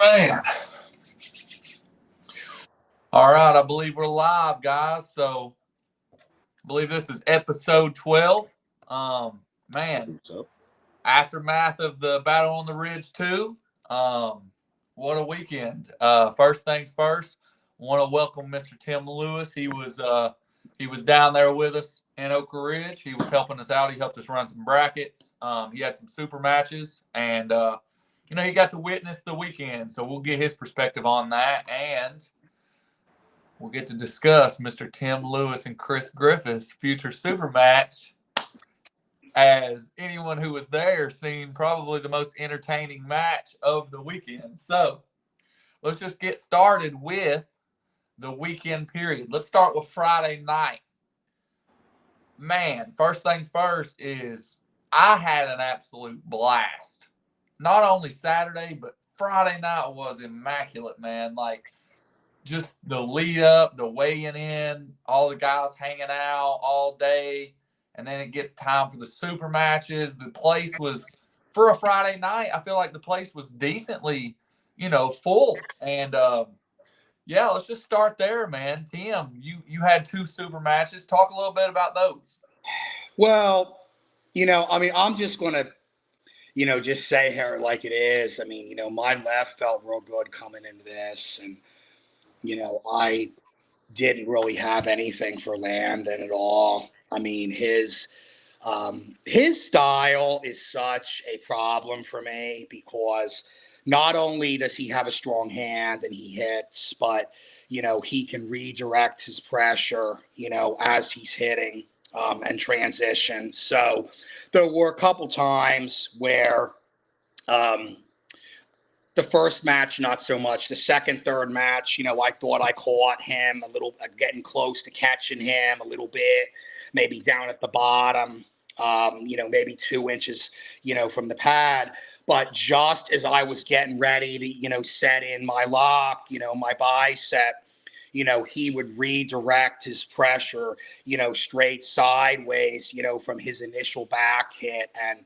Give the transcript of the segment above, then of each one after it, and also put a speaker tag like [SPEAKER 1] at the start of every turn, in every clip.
[SPEAKER 1] Man. All right, I believe we're live, guys. So I believe this is episode 12. Man,
[SPEAKER 2] So
[SPEAKER 1] aftermath of the Battle on the Ridge 2. What a weekend. First things first, want to welcome Mr. Tim Lewis. He was down there with us in Oak Ridge. He was helping us out. He helped us run some brackets. He had some super matches, and he got to witness the weekend. So we'll get his perspective on that, and we'll get to discuss Mr. Tim Lewis and Chris Griffith's future super match. As anyone who was there seen probably the most entertaining match of the weekend. So let's just get started with the weekend period. Let's start with Friday night. Man, first things first is I had an absolute blast. Not only Saturday, but Friday night was immaculate, man. Like, just the lead up, the weighing in, all the guys hanging out all day, and then it gets time for the super matches. The place was, for a Friday night, I feel like the place was decently, full. And yeah, let's just start there, man. Tim, you had two super matches. Talk a little bit about those.
[SPEAKER 2] Well, I'm just going to, just say here like it is. I mean, my left felt real good coming into this. And, I didn't really have anything for Landon at all. I mean, his style is such a problem for me because not only does he have a strong hand and he hits, but, he can redirect his pressure, as he's hitting and transition. So there were a couple times where the first match, not so much. The second, third match, I thought I caught him a little, getting close to catching him a little bit, maybe down at the bottom, maybe 2 inches, from the pad. But just as I was getting ready to, set in my lock, my bicep, he would redirect his pressure, straight sideways, from his initial back hit. And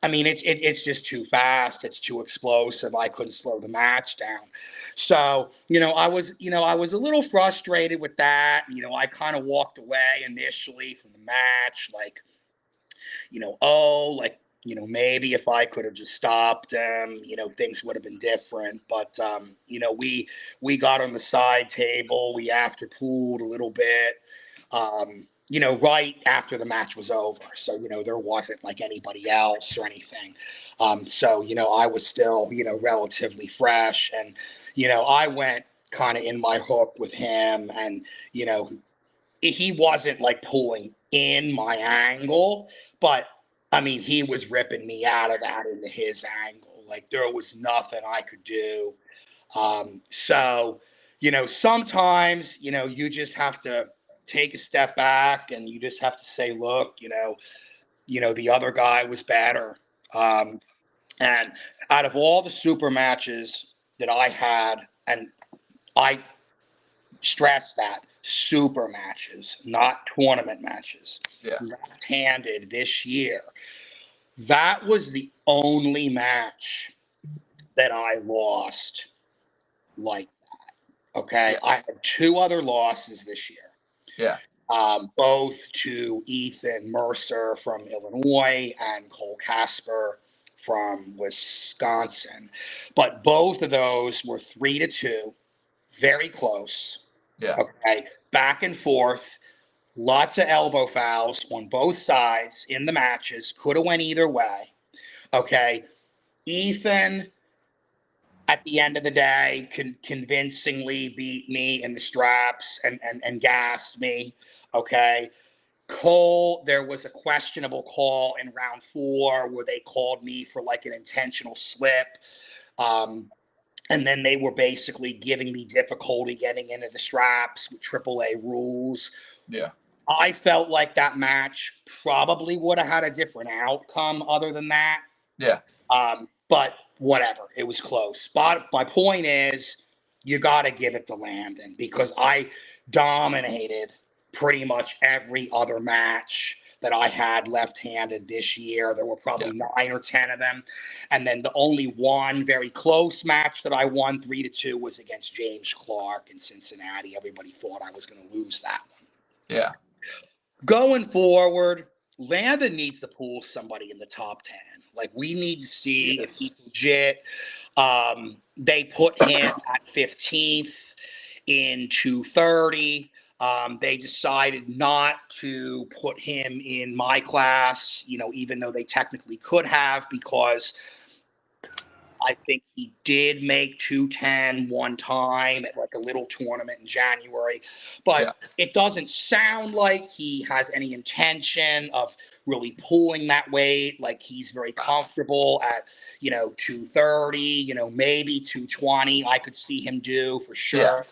[SPEAKER 2] I mean, it's just too fast. It's too explosive. I couldn't slow the match down. So, I was a little frustrated with that. I kind of walked away initially from the match, like, maybe if I could have just stopped him, things would have been different. But, we got on the side table. We after pooled a little bit. Right after the match was over. So, there wasn't like anybody else or anything. So, I was still, relatively fresh. And, I went kind of in my hook with him. And, he wasn't like pulling in my angle, but I mean, he was ripping me out of that into his angle. Like there was nothing I could do. So, sometimes, you just have to take a step back and you just have to say, look, the other guy was better. And out of all the super matches that I had, and I stress that super matches, not tournament matches,
[SPEAKER 1] Yeah.
[SPEAKER 2] left-handed this year, that was the only match that I lost like that. Okay.
[SPEAKER 1] Yeah.
[SPEAKER 2] I had 2 other losses this year.
[SPEAKER 1] Yeah.
[SPEAKER 2] Both to Ethan Mercer from Illinois and Cole Casper from Wisconsin. But both of those were 3-2, very close.
[SPEAKER 1] Yeah.
[SPEAKER 2] Okay. Back and forth. Lots of elbow fouls on both sides in the matches. Could have went either way. Okay. Ethan, at the end of the day, convincingly beat me in the straps and gassed me. Okay. Cole, there was a questionable call in round 4 where they called me for like an intentional slip. And then they were basically giving me difficulty getting into the straps with AAA rules.
[SPEAKER 1] Yeah.
[SPEAKER 2] I felt like that match probably would have had a different outcome other than that.
[SPEAKER 1] Yeah.
[SPEAKER 2] But whatever, it was close. But my point is, you got to give it to Landon because I dominated pretty much every other match that I had left-handed this year. There were probably 9 or 10 of them. And then the only one very close match that I won 3-2 was against James Clark in Cincinnati. Everybody thought I was going to lose that one.
[SPEAKER 1] Yeah.
[SPEAKER 2] Going forward, Landon needs to pull somebody in the top 10. Like, we need to see if he's legit. They put him at 15th in 230. They decided not to put him in my class, even though they technically could have, because I think he did make 210 one time at like a little tournament in January, but it doesn't sound like he has any intention of really pulling that weight. Like, he's very comfortable at, 230, maybe 220. I could see him do for sure. Yeah.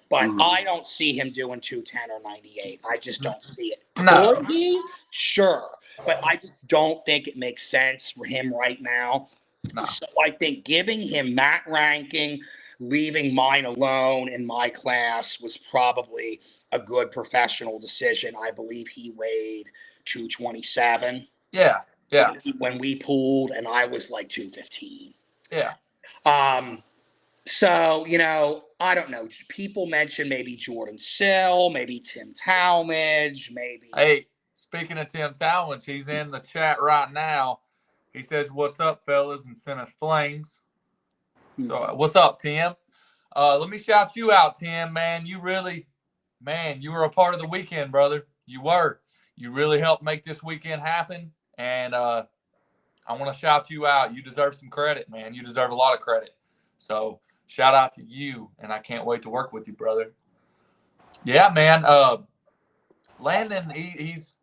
[SPEAKER 2] But I don't see him doing 210 or 98. I just don't see it.
[SPEAKER 1] No.
[SPEAKER 2] Could he? Sure. But I just don't think it makes sense for him right now. No. So I think giving him that ranking, leaving mine alone in my class, was probably a good professional decision. I believe he weighed 227.
[SPEAKER 1] Yeah. Yeah.
[SPEAKER 2] When we pooled, and I was like 215.
[SPEAKER 1] Yeah.
[SPEAKER 2] So, I don't know. People mention maybe Jordan Sill, maybe Tim Talmadge, maybe.
[SPEAKER 1] Hey, speaking of Tim Talmadge, he's in the chat right now. He says, "What's up, fellas?" and sent us flames. So, what's up, Tim? Let me shout you out, Tim. Man, you were a part of the weekend, brother. You were. You really helped make this weekend happen, and I want to shout you out. You deserve some credit, man. You deserve a lot of credit. So, shout out to you, and I can't wait to work with you, brother. Yeah, man. Landon, he's,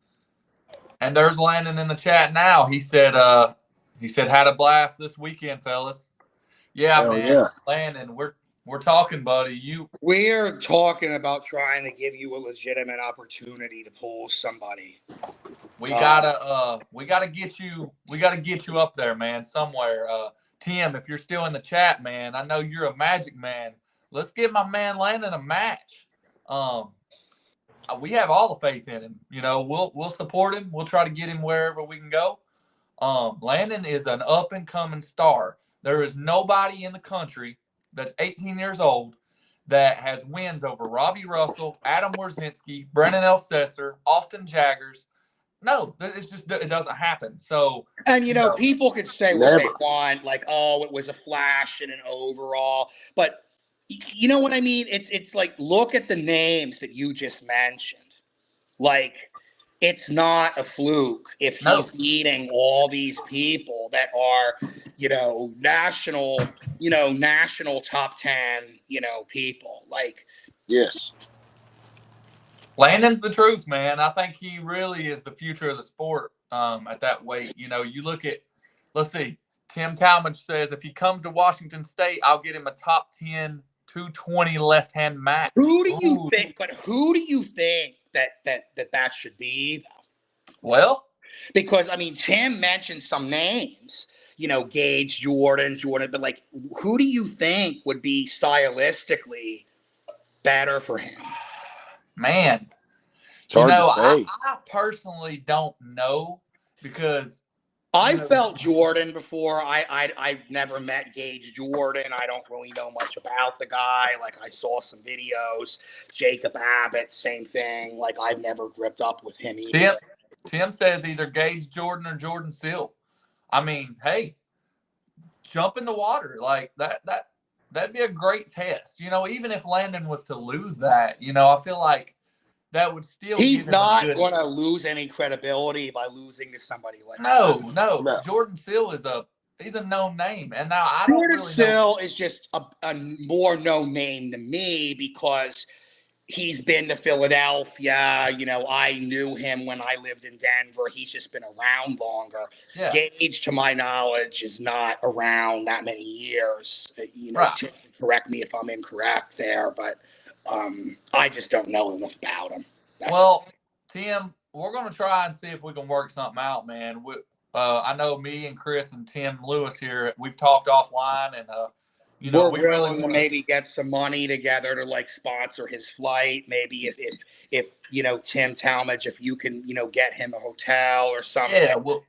[SPEAKER 1] and there's Landon in the chat now. He said, had a blast this weekend, fellas. Yeah, man. Yeah. Landon, we're talking, buddy.
[SPEAKER 2] We're talking about trying to give you a legitimate opportunity to pull somebody.
[SPEAKER 1] We gotta get you up there, man, somewhere. Tim, if you're still in the chat, man, I know you're a Magic man. Let's give my man Landon a match. We have all the faith in him. We'll support him. We'll try to get him wherever we can go. Landon is an up and coming star. There is nobody in the country that's 18 years old that has wins over Robbie Russell, Adam Wierzinski, Brennan Elsesser, Austin Jaggers. No, it doesn't happen. So,
[SPEAKER 2] and people could say what they want, like, oh, it was a flash and an overall, but you know what I mean? It's like, look at the names that you just mentioned. Like, it's not a fluke if he's meeting all these people that are, national top 10, people. Like,
[SPEAKER 3] yes.
[SPEAKER 1] Landon's the truth, man. I think he really is the future of the sport at that weight. You look at, let's see, Tim Talmadge says, if he comes to Washington State, I'll get him a top 10 220 left-hand match.
[SPEAKER 2] Who do you think that should be, though?
[SPEAKER 1] Well,
[SPEAKER 2] because, Tim mentioned some names, Gage, Jordan, but, like, who do you think would be stylistically better for him?
[SPEAKER 1] Man,
[SPEAKER 3] it's hard to say.
[SPEAKER 1] I personally don't know, because
[SPEAKER 2] I felt Jordan before. I've never met Gage Jordan. I don't really know much about the guy. Like, I saw some videos. Jacob Abbott, same thing. Like, I've never gripped up with him either.
[SPEAKER 1] Tim says either Gage Jordan or Jordan Sill. Hey, jump in the water. Like, that'd be a great test. Even if Landon was to lose that, I feel like that would still.
[SPEAKER 2] He's not going to lose any credibility by losing to somebody like
[SPEAKER 1] that. No. Jordan Sill he's a known name, and now I don't really know.
[SPEAKER 2] Jordan Sill is just a more known name to me because he's been to Philadelphia. I knew him when I lived in Denver. He's just been around longer.
[SPEAKER 1] Yeah.
[SPEAKER 2] Gage, to my knowledge, is not around that many years.
[SPEAKER 1] Right.
[SPEAKER 2] Correct me if I'm incorrect there, but I just don't know enough about him.
[SPEAKER 1] Tim, we're going to try and see if we can work something out, man. I know me and Chris and Tim Lewis here, we've talked offline, and
[SPEAKER 2] we're
[SPEAKER 1] we really
[SPEAKER 2] willing to maybe get some money together to like sponsor his flight. Maybe if Tim Talmadge, if you can, get him a hotel or something.
[SPEAKER 1] Yeah, well,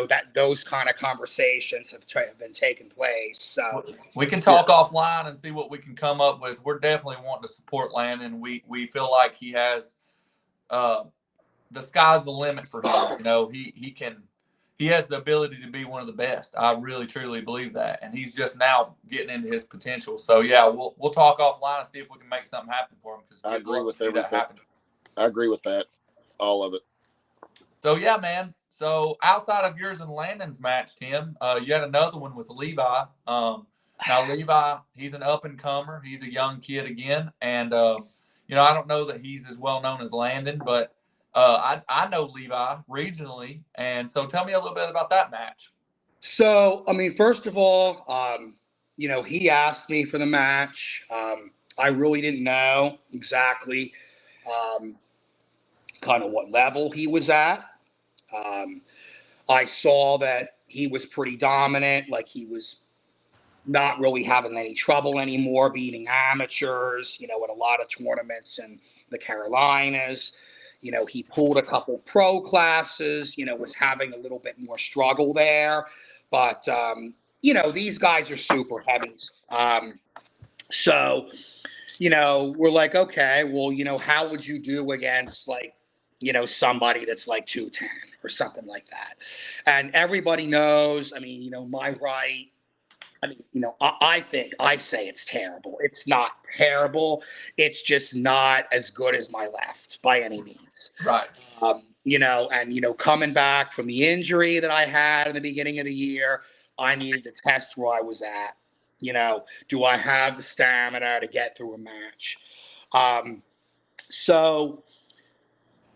[SPEAKER 2] that those kind of conversations have been taking place. So
[SPEAKER 1] we can talk offline and see what we can come up with. We're definitely wanting to support Landon. We feel like he has the sky's the limit for him. He has the ability to be one of the best. I really truly believe that, and he's just now getting into his potential. So yeah, we'll talk offline and see if we can make something happen for him, because
[SPEAKER 3] I agree with everything. I agree with that, all of it.
[SPEAKER 1] So yeah, man. So outside of yours and Landon's match, Tim, you had another one with Levi. Now Levi, he's an up and comer. He's a young kid again, and I don't know that he's as well known as Landon, but I know Levi regionally, and so tell me a little bit about that match.
[SPEAKER 2] So, I mean, first of all, he asked me for the match. I really didn't know exactly kind of what level he was at. I saw that he was pretty dominant, like he was not really having any trouble anymore beating amateurs, at a lot of tournaments in the Carolinas. He pulled a couple pro classes, was having a little bit more struggle there. But, these guys are super heavy. So, we're like, okay, well, how would you do against like, somebody that's like 210 or something like that? And everybody knows, I mean, my right. I mean, I say it's terrible. It's not terrible. It's just not as good as my left by any means.
[SPEAKER 1] Right.
[SPEAKER 2] And coming back from the injury that I had in the beginning of the year, I needed to test where I was at. Do I have the stamina to get through a match? So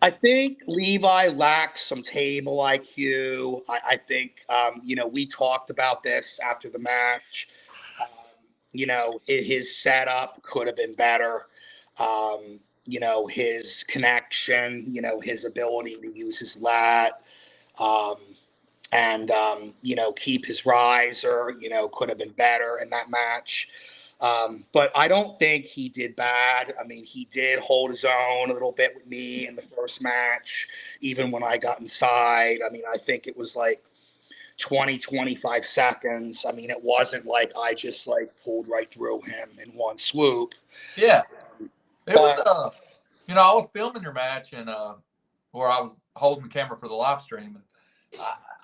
[SPEAKER 2] I think Levi lacks some table IQ. I think, we talked about this after the match. His setup could have been better. His connection, his ability to use his lat, and keep his riser, could have been better in that match. But I don't think he did bad. I mean, he did hold his own a little bit with me in the first match, even when I got inside. I mean, I think it was like 20, 25 seconds. I mean, it wasn't like I just like pulled right through him in one swoop.
[SPEAKER 1] Yeah. It was, I was filming your match and where I was holding the camera for the live stream. And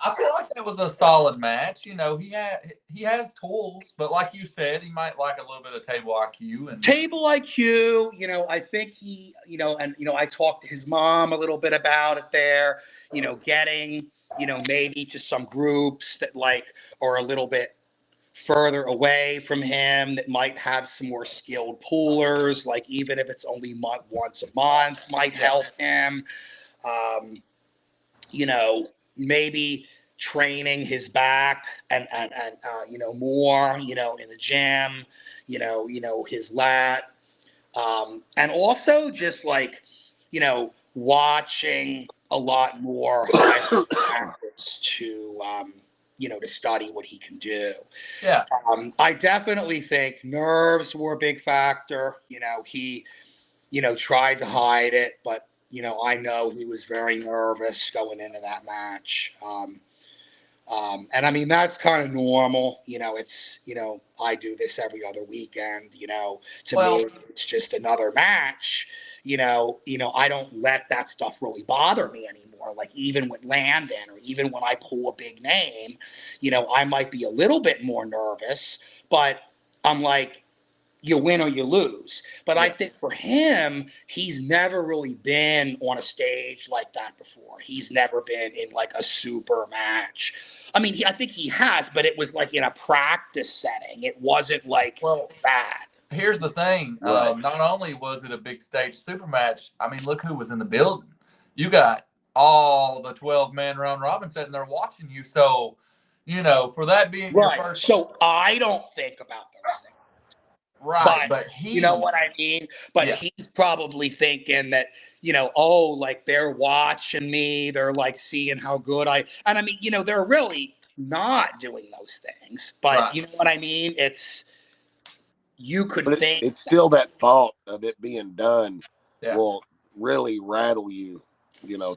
[SPEAKER 1] I feel like that was a solid match. He has tools, but like you said, he might lack a little bit of table IQ. And
[SPEAKER 2] table IQ, I think he, I talked to his mom a little bit about it there. Getting, maybe to some groups that like are a little bit further away from him that might have some more skilled poolers, like even if it's only once a month might help him. Maybe training his back and more, in the gym, his lat. And also just like, watching a lot more practice to, to study what he can do.
[SPEAKER 1] Yeah.
[SPEAKER 2] I definitely think nerves were a big factor. He, tried to hide it, but I know he was very nervous going into that match. And I mean, that's kind of normal. It's, I do this every other weekend, to me, it's just another match. I don't let that stuff really bother me anymore. Like even with Landon or even when I pull a big name, I might be a little bit more nervous, but I'm like, you win or you lose. But I think for him, he's never really been on a stage like that before. He's never been in like a super match. I mean, I think he has, but it was like in a practice setting. It wasn't like bad.
[SPEAKER 1] Here's the thing.
[SPEAKER 3] Right.
[SPEAKER 1] Not only was it a big stage super match, I mean, look who was in the building. You got all the 12-man round robin sitting there watching you. So, for that being your first.
[SPEAKER 2] So I don't think about those things.
[SPEAKER 1] Right, but
[SPEAKER 2] you know what I mean? But he's probably thinking that, like they're watching me, they're like seeing how good and I mean, they're really not doing those things. But you know what I mean? It's, you could
[SPEAKER 3] But
[SPEAKER 2] think
[SPEAKER 3] it's still that thought of it being done
[SPEAKER 1] Yeah.
[SPEAKER 3] will really rattle you,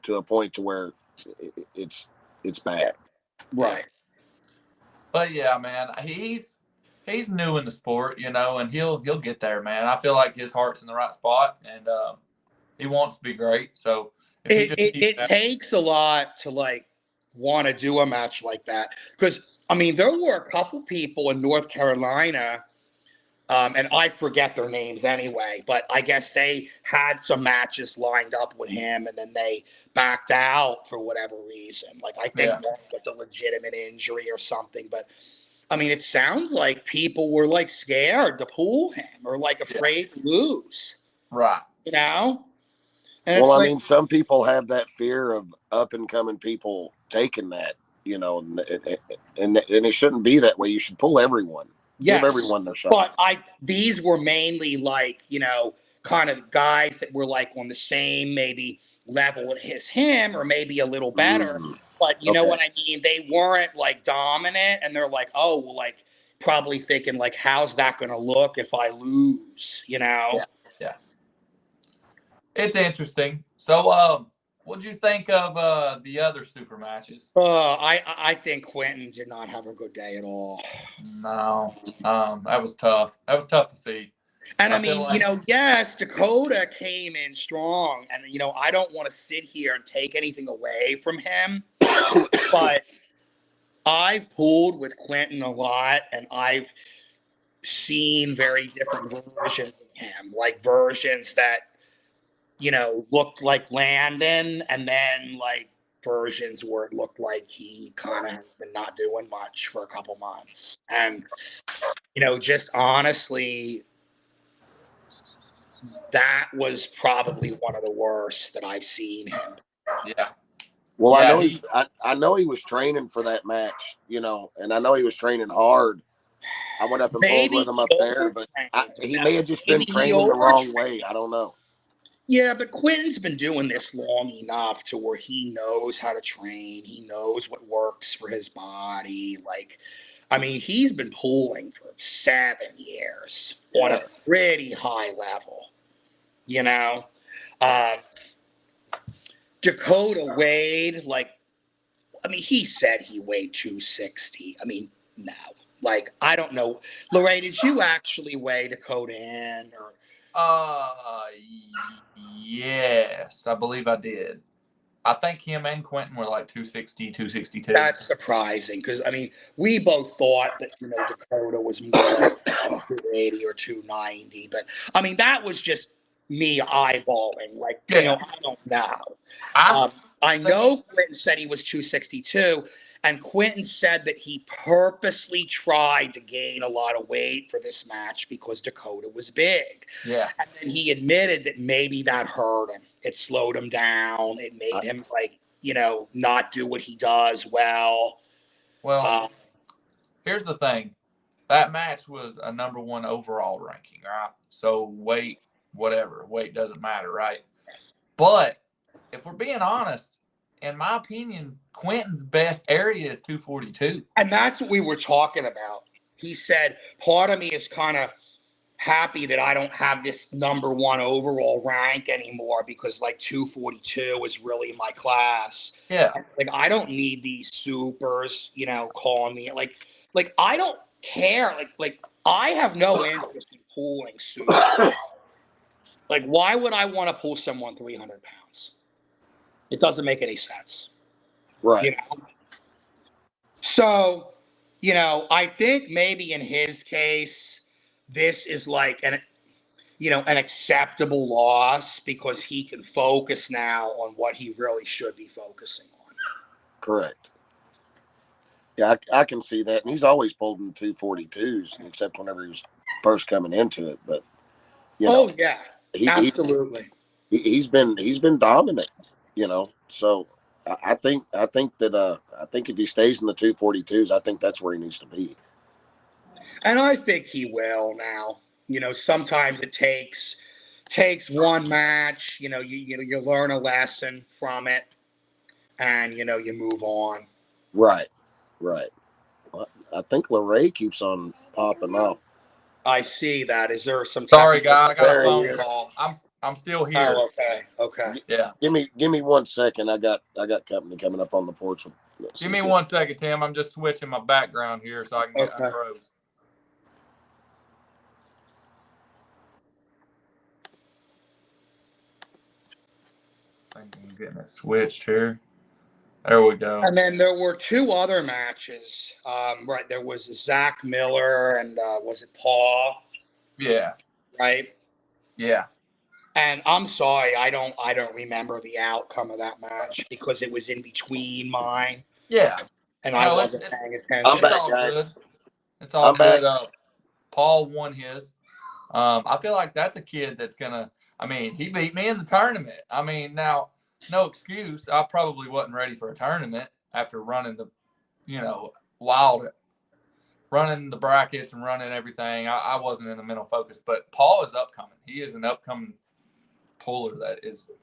[SPEAKER 3] to a point to where it's bad.
[SPEAKER 2] right.
[SPEAKER 1] But yeah, man, he's new in the sport, and he'll get there, man. I feel like his heart's in the right spot, and he wants to be great. So if he just keeps
[SPEAKER 2] It takes a lot to like want to do a match like that, because I mean there were a couple people in North Carolina, and I forget their names anyway, but I guess they had some matches lined up with him and then they backed out for whatever reason. Like I think
[SPEAKER 1] Yeah.
[SPEAKER 2] one with a legitimate injury or something, but I mean it sounds like people were like scared to pull him or like afraid to lose,
[SPEAKER 1] right.
[SPEAKER 2] you know? And
[SPEAKER 3] Well,
[SPEAKER 2] it's
[SPEAKER 3] I
[SPEAKER 2] like,
[SPEAKER 3] mean, some people have that fear of up and coming people taking that, and it shouldn't be that way. You should pull everyone, give
[SPEAKER 2] yes,
[SPEAKER 3] everyone their shot.
[SPEAKER 2] but these were mainly like, kind of guys that were like on the same maybe level as him or maybe a little better. But you know
[SPEAKER 3] Okay.
[SPEAKER 2] what I mean? They weren't like dominant, and they're like, oh, well, like probably thinking like, how's that going to look if I lose?
[SPEAKER 1] Yeah. It's interesting. So, what'd you think of the other super matches?
[SPEAKER 2] I think Quentin did not have a good day at all.
[SPEAKER 1] No, that was tough. That was tough to see.
[SPEAKER 2] And I
[SPEAKER 1] feel
[SPEAKER 2] mean,
[SPEAKER 1] like-
[SPEAKER 2] yes, Dakota came in strong, and I don't want to sit here and take anything away from him, but I've pulled with Quentin a lot, and I've seen very different versions of him, like versions that looked like Landon, and then like versions where it looked like he kind of has been not doing much for a couple months, and just honestly, that was probably one of the worst that I've seen him.
[SPEAKER 1] Yeah.
[SPEAKER 3] Well,
[SPEAKER 1] Yeah,
[SPEAKER 3] I know he was training for that match, and I know he was training hard. I went up and pulled with him up there, but he may have just been training the wrong way. I don't know.
[SPEAKER 2] Yeah, but Quentin's been doing this long enough to where he knows how to train. He knows what works for his body. Like, I mean, he's been pulling for 7 years on a pretty high level, Dakota weighed like, I mean, he said he weighed 260. I mean, no. Like, I don't know. Lorraine, did you actually weigh Dakota in? Or
[SPEAKER 1] yes, I believe I did. I think him and Quentin were like 260, 262.
[SPEAKER 2] That's surprising because, I mean, we both thought that, Dakota was more like 280 or 290. But, I mean, that was just me eyeballing. Like, I don't know. I know Quentin said he was 262, and Quentin said that he purposely tried to gain a lot of weight for this match because Dakota was big.
[SPEAKER 1] Yeah.
[SPEAKER 2] And then he admitted that maybe that hurt him. It slowed him down. It made him, like, not do what he does well.
[SPEAKER 1] Well, here's the thing. That match was a number 1 overall ranking, right? So weight, whatever. Weight doesn't matter, right?
[SPEAKER 2] Yes.
[SPEAKER 1] But if we're being honest, in my opinion, Quentin's best area is 242.
[SPEAKER 2] And that's what we were talking about. He said, part of me is kind of happy that I don't have this number 1 overall rank anymore because like 242 is really my class.
[SPEAKER 1] Yeah.
[SPEAKER 2] Like I don't need these supers, calling me like I don't care. Like I have no interest in pulling supers. Like why would I want to pull someone 300 pounds? It doesn't make any sense.
[SPEAKER 3] Right.
[SPEAKER 2] So, I think maybe in his case, this is like an acceptable loss because he can focus now on what he really should be focusing on.
[SPEAKER 3] Correct. Yeah, I can see that. And he's always pulled in 242s, except whenever he was first coming into it. But,
[SPEAKER 2] oh, yeah, absolutely.
[SPEAKER 3] He's been dominant, So I think that if he stays in the 242s, I think that's where he needs to be.
[SPEAKER 2] And I think he will now. Sometimes it takes one match. You learn a lesson from it, and you move on.
[SPEAKER 3] Right. Well, I think LeRae keeps on popping off.
[SPEAKER 2] I see that. Is there some?
[SPEAKER 1] Sorry, guy. I got
[SPEAKER 3] There
[SPEAKER 1] a
[SPEAKER 3] he
[SPEAKER 1] phone
[SPEAKER 3] is.
[SPEAKER 1] call. I'm still here.
[SPEAKER 2] Oh, okay.
[SPEAKER 1] Yeah.
[SPEAKER 3] Give me 1 second. I got company coming up on the porch.
[SPEAKER 1] Give me 1 second, Tim. I'm just switching my background here so I can get unfroze. I think I'm getting it switched here. There we go.
[SPEAKER 2] And then there were 2 other matches. Right, there was Zach Miller and was it Paul?
[SPEAKER 1] Yeah.
[SPEAKER 2] Right.
[SPEAKER 1] Yeah.
[SPEAKER 2] And I'm sorry, I don't remember the outcome of that match because it was in between mine.
[SPEAKER 1] Yeah.
[SPEAKER 2] And I wasn't paying attention.
[SPEAKER 3] I'm back,
[SPEAKER 1] all
[SPEAKER 3] guys.
[SPEAKER 1] good. It's all
[SPEAKER 3] I'm
[SPEAKER 1] good.
[SPEAKER 3] back.
[SPEAKER 1] Paul won his. I feel like that's a kid that's gonna. I mean, he beat me in the tournament. I mean, now no excuse. I probably wasn't ready for a tournament after running the, running the brackets and running everything. I wasn't in the mental focus. But Paul is upcoming. He is an upcoming puller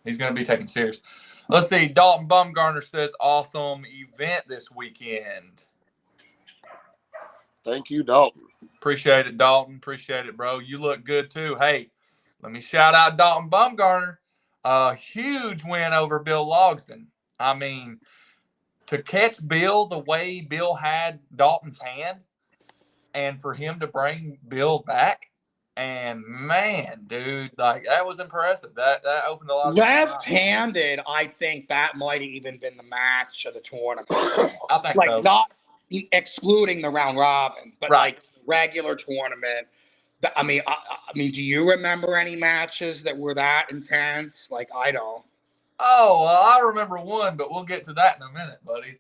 [SPEAKER 1] he's going to be taken serious. Let's see. Dalton Bumgarner says awesome event this weekend.
[SPEAKER 3] Thank you, Dalton.
[SPEAKER 1] Appreciate it, Dalton. Appreciate it, bro. You look good too. Hey, let me shout out Dalton Bumgarner. A huge win over Bill Logsdon. I mean, to catch Bill the way Bill had Dalton's hand and for him to bring Bill back. And man, dude, like that was impressive. That opened a lot of
[SPEAKER 2] left-handed. I think that might have even been the match of the tournament.
[SPEAKER 1] I think
[SPEAKER 2] like
[SPEAKER 1] so.
[SPEAKER 2] Not excluding the round robin, but like regular tournament. I mean, do you remember any matches that were that intense? Like I don't.
[SPEAKER 1] Oh, well, I remember one, but we'll get to that in a minute, buddy.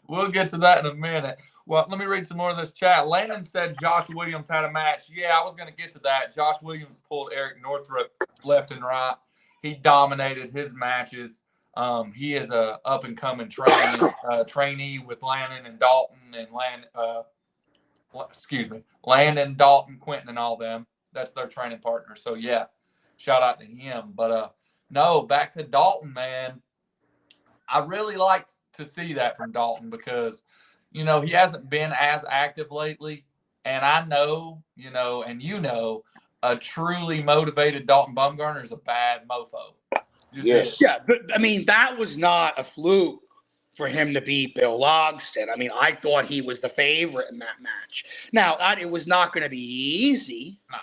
[SPEAKER 1] We'll get to that in a minute. Well, let me read some more of this chat. Landon said Josh Williams had a match. Yeah, I was going to get to that. Josh Williams pulled Eric Northrup left and right. He dominated his matches. He is a up-and-coming trainee with Landon and Dalton and Landon, Dalton, Quentin, and all them. That's their training partner. So, yeah, shout out to him. But, no, back to Dalton, man. I really liked to see that from Dalton because, he hasn't been as active lately. And I know, and a truly motivated Dalton Bumgarner is a bad mofo.
[SPEAKER 2] Yes. Yeah, but I mean, that was not a fluke for him to beat Bill Logsdon. I mean, I thought he was the favorite in that match. Now, it was not going to be easy.
[SPEAKER 1] No.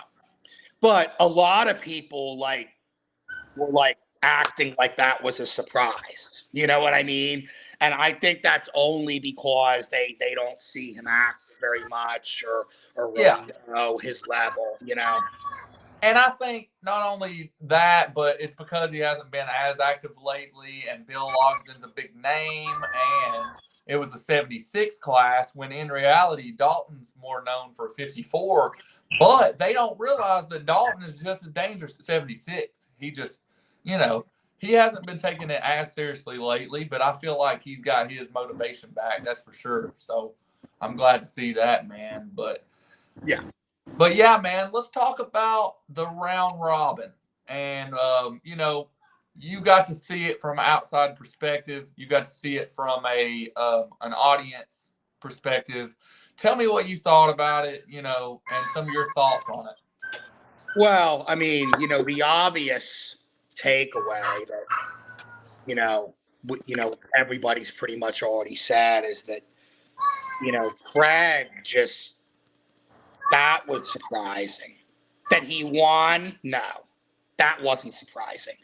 [SPEAKER 2] But a lot of people were acting like that was a surprise. You know what I mean? And I think that's only because they don't see him act very much or really know his level,
[SPEAKER 1] And I think not only that, but it's because he hasn't been as active lately, and Bill Logsdon's a big name, and it was the 76 class, when in reality, Dalton's more known for 54. But they don't realize that Dalton is just as dangerous at 76. He just, he hasn't been taking it as seriously lately, but I feel like he's got his motivation back, that's for sure. So I'm glad to see that, man. But yeah, man, let's talk about the round robin. And, you got to see it from an outside perspective. You got to see it from an audience perspective. Tell me what you thought about it, and some of your thoughts on it.
[SPEAKER 2] Well, I mean, the obvious takeaway that, everybody's pretty much already said is that, Craig that was surprising. That he won, no, that wasn't surprising.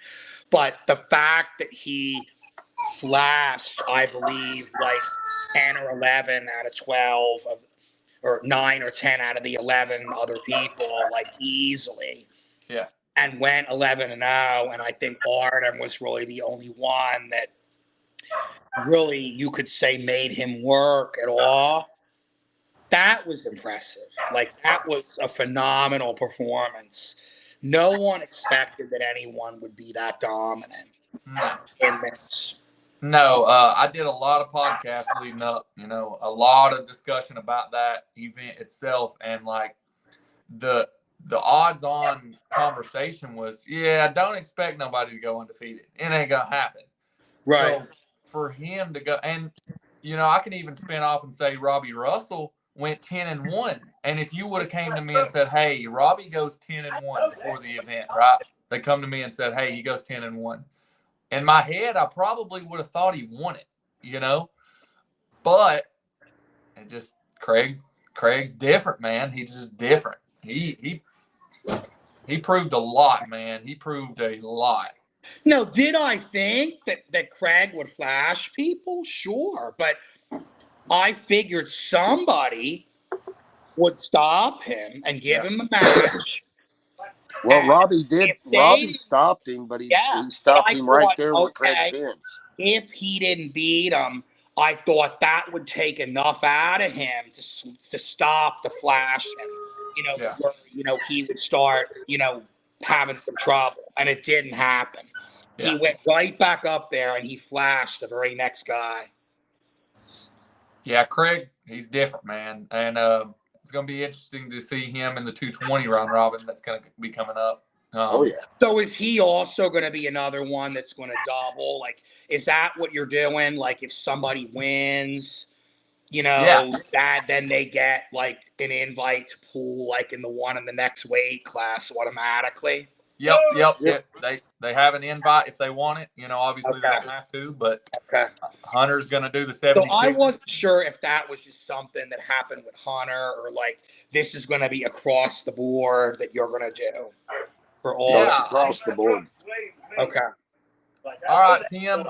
[SPEAKER 2] But the fact that he flashed, I believe, 10 or 11 out of 12 or 9 or 10 out of the 11 other people, easily.
[SPEAKER 1] Yeah.
[SPEAKER 2] And went 11-0, and I think Artem was really the only one that really, you could say, made him work at all. That was impressive. That was a phenomenal performance. No one expected that anyone would be that dominant in this.
[SPEAKER 1] No, I did a lot of podcasts leading up, a lot of discussion about that event itself. And the odds-on conversation was, don't expect nobody to go undefeated. It ain't going to happen.
[SPEAKER 2] Right.
[SPEAKER 1] So for him to go, and, I can even spin off and say Robbie Russell went 10-1. And if you would have came to me and said, hey, Robbie goes 10-1 before the event, right? They come to me and said, hey, he goes 10-1. In my head, I probably would have thought he won it, you know? But it just Craig's different, man. He's just different. He proved a lot, man. He proved a lot.
[SPEAKER 2] No, did I think that Craig would flash people? Sure, but I figured somebody would stop him and give him a match.
[SPEAKER 3] Well,
[SPEAKER 2] And
[SPEAKER 3] Robbie stopped him, but he stopped him right there with Craig pins.
[SPEAKER 2] If he didn't beat him, I thought that would take enough out of him to stop the flashing. Where, he would start, having some trouble, and it didn't happen. Yeah. He went right back up there and he flashed the very next guy.
[SPEAKER 1] Yeah, Craig, he's different, man. And it's going to be interesting to see him in the 220 round robin that's going to be coming up.
[SPEAKER 3] Oh, yeah.
[SPEAKER 2] So is he also going to be another one that's going to double? Like, is that what you're doing? Like, if somebody wins, that then they get, like, an invite to pool, like, in the one in the next weight class automatically?
[SPEAKER 1] Yep. They have an invite if they want it. Obviously they don't have to, but Hunter's going to do the 76.
[SPEAKER 2] So I wasn't sure if that was just something that happened with Hunter, or like this is going to be across the board that you're going to do for all.
[SPEAKER 3] Yeah, it's across the board.
[SPEAKER 2] Okay.
[SPEAKER 1] All right, Tim.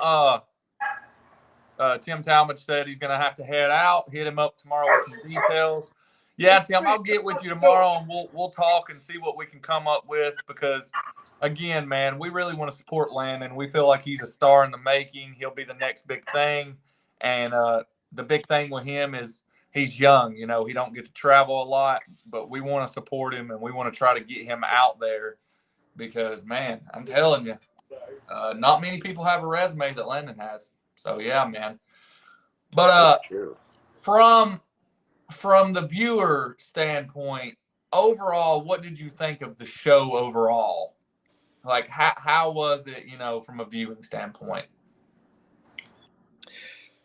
[SPEAKER 1] Tim Talmadge said he's going to have to head out. Hit him up tomorrow with some details. Yeah, Tim, I'll get with you tomorrow and we'll talk and see what we can come up with, because, again, man, we really want to support Landon. We feel like he's a star in the making. He'll be the next big thing. And the big thing with him is he's young. He don't get to travel a lot, but we want to support him and we want to try to get him out there because, man, I'm telling you, not many people have a resume that Landon has. So, yeah, man. But from the viewer standpoint, overall, what did you think of the show overall? Like, how was it, from a viewing standpoint?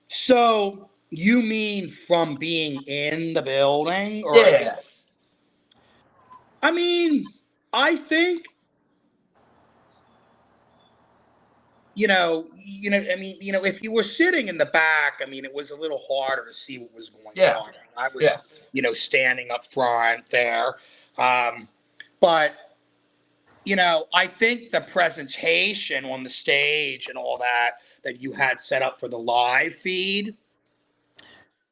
[SPEAKER 2] So you mean from being in the building? Or
[SPEAKER 1] yeah.
[SPEAKER 2] I mean, I think, if you were sitting in the back, it was a little harder to see what was going on. I was, standing up front there. But, I think the presentation on the stage and all that you had set up for the live feed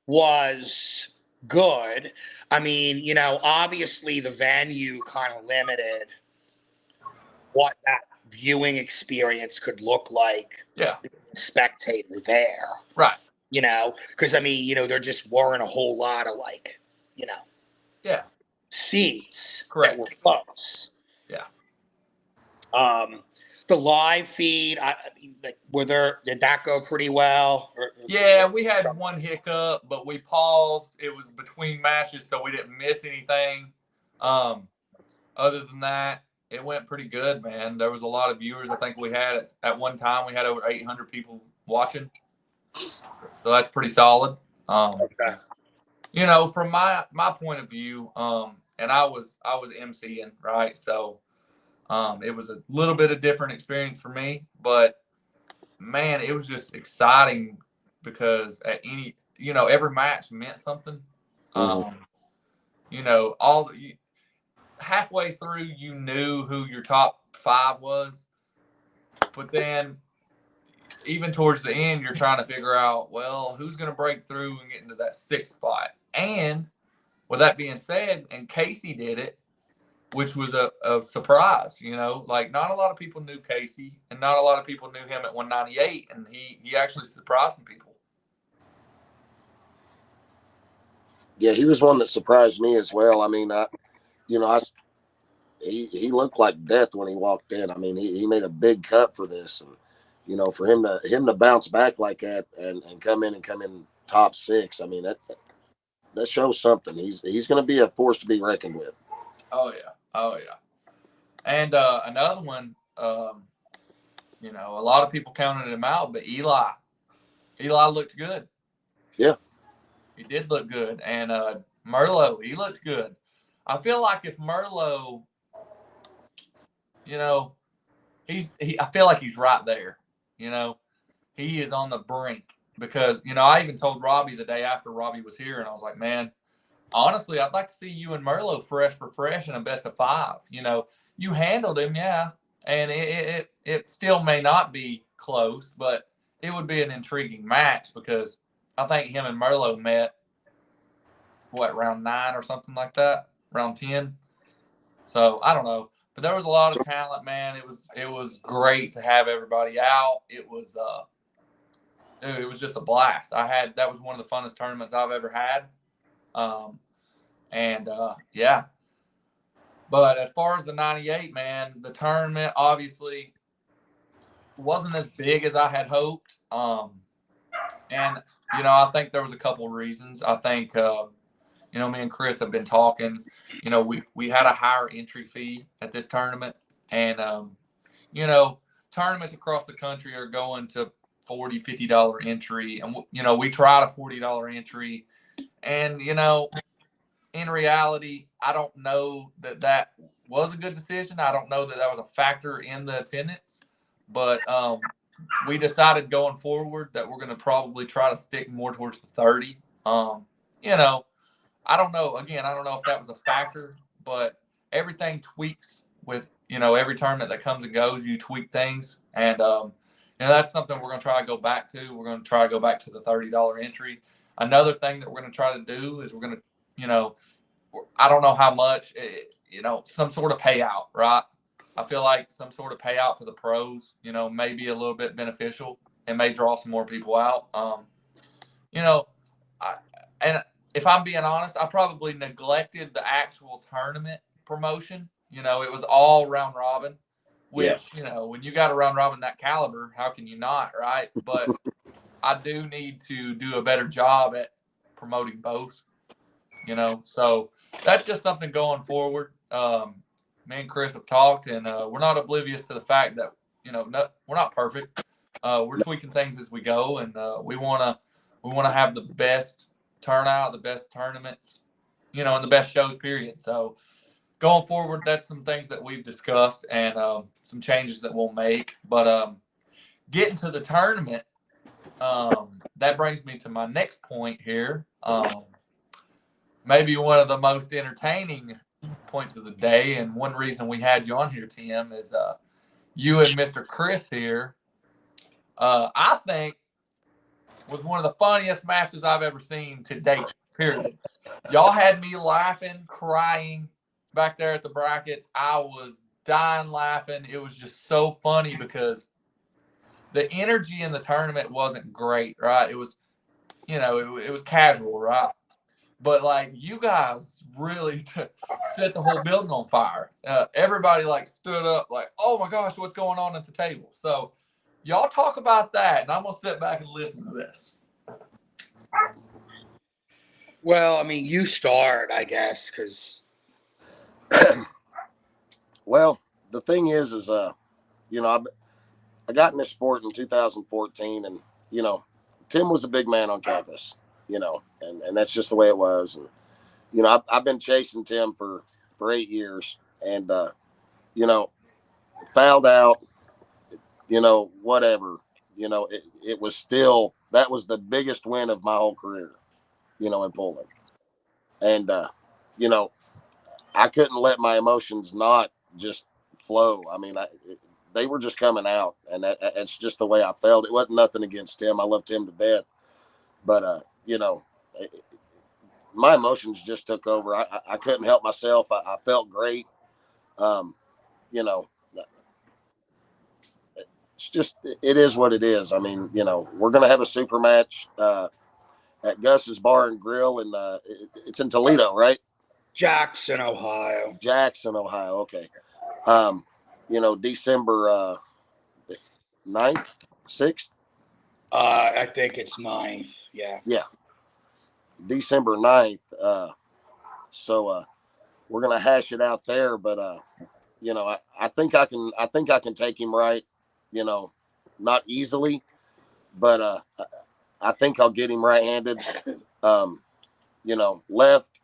[SPEAKER 2] was good. Obviously the venue kind of limited what that viewing experience could look like.
[SPEAKER 1] Yeah.
[SPEAKER 2] Spectator there.
[SPEAKER 1] Right.
[SPEAKER 2] Because there just weren't a whole lot of seats.
[SPEAKER 1] Correct.
[SPEAKER 2] That were close.
[SPEAKER 1] Yeah.
[SPEAKER 2] The live feed, did that go pretty well?
[SPEAKER 1] Yeah, we had one hiccup, but we paused. It was between matches, so we didn't miss anything. Other than that, it went pretty good, man. There was a lot of viewers. I think we had at one time we had over 800 people watching, so that's pretty solid.
[SPEAKER 2] Okay.
[SPEAKER 1] From my point of view, and I was emceeing, right? So, it was a little bit of different experience for me, but man, it was just exciting because at every match meant something. Halfway through, you knew who your top 5 was, but then even towards the end, you're trying to figure out, well, who's going to break through and get into that 6th spot. And with that being said, and Casey did it, which was a surprise, like not a lot of people knew Casey and not a lot of people knew him at 198, and he actually surprised some people.
[SPEAKER 3] Yeah, he was one that surprised me as well. He looked like death when he walked in. He made a big cut for this, and for him to bounce back like that and come in top 6. That shows something. He's going to be a force to be reckoned with.
[SPEAKER 1] Oh yeah. And another one, a lot of people counted him out, but Eli looked good.
[SPEAKER 3] Yeah,
[SPEAKER 1] he did look good, and Merlot, he looked good. I feel like if Merlot, I feel like he's right there. He is on the brink because, I even told Robbie the day after Robbie was here, and I was like, man, honestly, I'd like to see you and Merlot fresh for fresh in a best of 5. You handled him, yeah, and it still may not be close, but it would be an intriguing match because I think him and Merlot met, round 9 or something like that, round 10. So I don't know, but there was a lot of talent, man. It was great to have everybody out. It was just a blast. That was one of the funnest tournaments I've ever had. Yeah. But as far as the 98, man, the tournament obviously wasn't as big as I had hoped. And I think there was a couple reasons. I think me and Chris have been talking. We had a higher entry fee at this tournament, and tournaments across the country are going to $40, $50 entry, and we tried a $40 entry, and in reality, I don't know that was a good decision. I don't know that was a factor in the attendance, but we decided going forward that we're going to probably try to stick more towards the 30. I don't know. Again, I don't know if that was a factor, but everything tweaks with, every tournament that comes and goes, you tweak things. And, that's something we're going to try to go back to. We're going to try to go back to the $30 entry. Another thing that we're going to try to do is we're going to, I don't know how much, some sort of payout, right? I feel like some sort of payout for the pros, may be a little bit beneficial and may draw some more people out. And if I'm being honest, I probably neglected the actual tournament promotion. It was all round robin, which, when you got a round robin that caliber, how can you not, right? But I do need to do a better job at promoting both, so that's just something going forward. Me and Chris have talked, and we're not oblivious to the fact that, we're not perfect. We're tweaking things as we go, and we want to have the best turnout, the best tournaments, and the best shows, period. So going forward, that's some things that we've discussed and some changes that we'll make. But getting to the tournament, that brings me to my next point here. Maybe one of the most entertaining points of the day, and one reason we had you on here, Tim, is you and Mr. Chris here, I think was one of the funniest matches I've ever seen to date, period. Y'all had me laughing, crying back there at the brackets. I was dying laughing. It was just so funny because the energy in the tournament wasn't great, right? It was, it was casual, right? But you guys really set the whole building on fire. Everybody stood up oh my gosh, what's going on at the table? So y'all talk about that, and I'm gonna sit back and listen to this.
[SPEAKER 2] Well, I mean, you start, I guess, because.
[SPEAKER 3] Well, the thing is, I got in this sport in 2014, and Tim was a big man on campus. And that's just the way it was. And, I've been chasing Tim for 8 years and, fouled out, whatever, it was still, that was the biggest win of my whole career, in pulling. And, I couldn't let my emotions not just flow. I mean, they were just coming out, and that's just the way I felt. It wasn't nothing against Tim. I loved Tim to death. But, my emotions just took over. I couldn't help myself. I felt great. It's just, it is what it is. I mean, we're going to have a super match at Gus's Bar and Grill, and it's in Toledo, right?
[SPEAKER 2] Jackson, Ohio.
[SPEAKER 3] Okay. December 9th, 6th?
[SPEAKER 2] I think it's 9th. Yeah.
[SPEAKER 3] Yeah. December 9th. So we're gonna hash it out there, but I think I can take him right, not easily, but I think I'll get him right-handed. Left,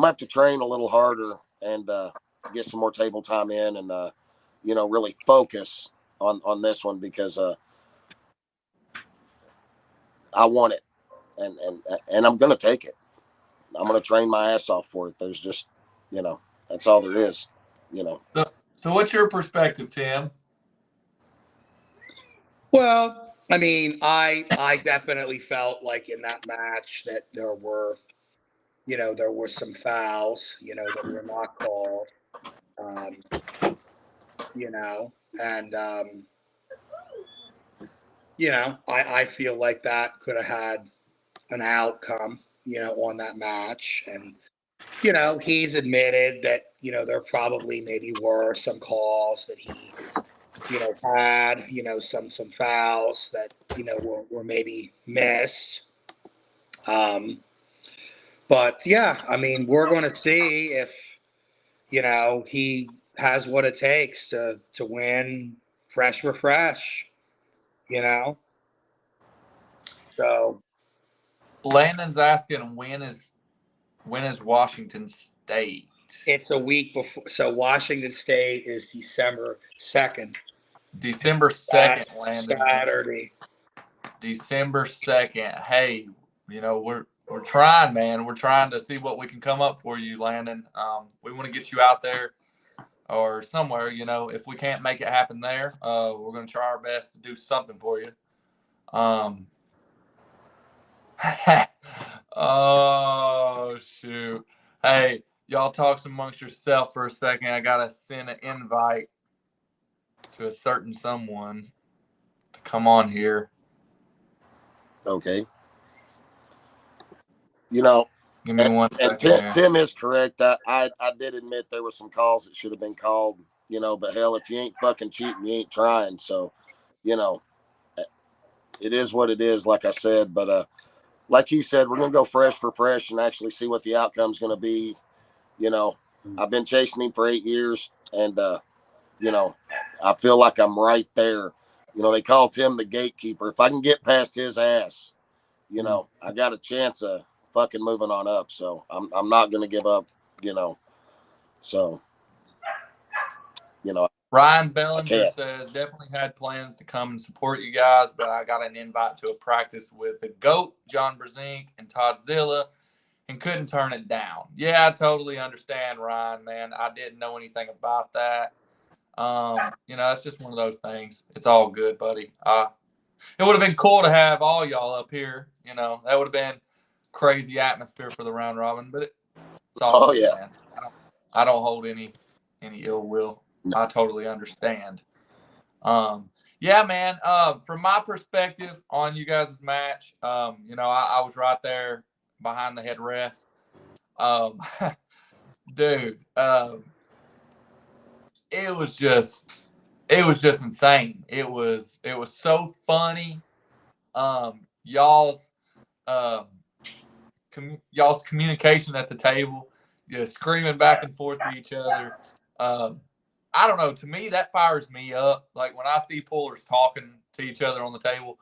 [SPEAKER 3] gonna have to train a little harder and get some more table time in, and really focus on this one, because I want it, and I'm gonna take it. I'm gonna train my ass off for it. There's just, that's all there is.
[SPEAKER 1] So what's your perspective, Tim?
[SPEAKER 2] Well, I mean, I definitely felt like in that match that there were some fouls, that were not called. Um, and I feel like that could have had an outcome, on that match. And he's admitted that there probably maybe were some calls that he had some fouls that were maybe missed. But yeah, I mean, we're going to see if he has what it takes to win fresh for fresh. So
[SPEAKER 1] Landon's asking when is Washington State?
[SPEAKER 2] it's a week before. So Washington State is December 2nd.
[SPEAKER 1] December 2nd, Landon.
[SPEAKER 2] Saturday.
[SPEAKER 1] December 2nd. Hey, we're trying, man. We're trying to see what we can come up for you, Landon. We want to get you out there or somewhere. If we can't make it happen there, we're going to try our best to do something for you. Oh shoot! Hey, y'all talk amongst yourself for a second. I gotta send an invite to a certain someone to come on here.
[SPEAKER 3] Okay.
[SPEAKER 1] Give me one
[SPEAKER 3] and
[SPEAKER 1] second.
[SPEAKER 3] Tim is correct. I did admit there were some calls that should have been called. But hell, if you ain't fucking cheating, you ain't trying. So, it is what it is. Like I said, but like he said, we're gonna go fresh for fresh and actually see what the outcome's gonna be. I've been chasing him for 8 years, and I feel like I'm right there. They call Tim the gatekeeper. If I can get past his ass, I got a chance of fucking moving on up. So I'm not gonna give up. So
[SPEAKER 1] Ryan Bellinger says definitely had plans to come and support you guys, but I got an invite to a practice with the GOAT, John Brezink, and Todd Zilla, and couldn't turn it down. Yeah, I totally understand, Ryan, man. I didn't know anything about that. It's just one of those things. It's all good, buddy. It would have been cool to have all y'all up here. That would have been crazy atmosphere for the round robin, but it's all good, man. I don't hold any ill will. No. I totally understand. Yeah, man. From my perspective on you guys' match, I was right there behind the head ref. Dude, it was just insane. It was so funny. Y'all's communication at the table, screaming back and forth to each other. I don't know. To me, that fires me up. Like when I see pullers talking to each other on the table,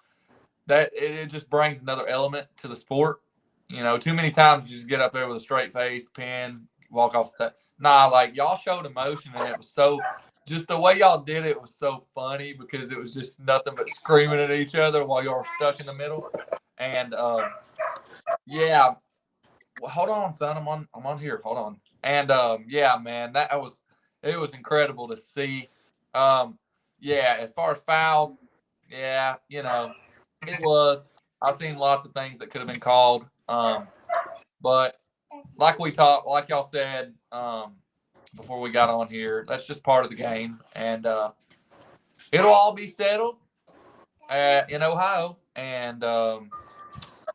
[SPEAKER 1] that it just brings another element to the sport. Too many times you just get up there with a straight face, pin, walk off the. Nah, like y'all showed emotion, and it was so. Just the way y'all did it was so funny because it was just nothing but screaming at each other while y'all were stuck in the middle. And yeah, well, hold on, son. I'm on here. Hold on. And yeah, man, it was incredible to see. Yeah, as far as fouls, yeah, it was. I've seen lots of things that could have been called. But like y'all said, before we got on here, that's just part of the game, and it'll all be settled in Ohio. And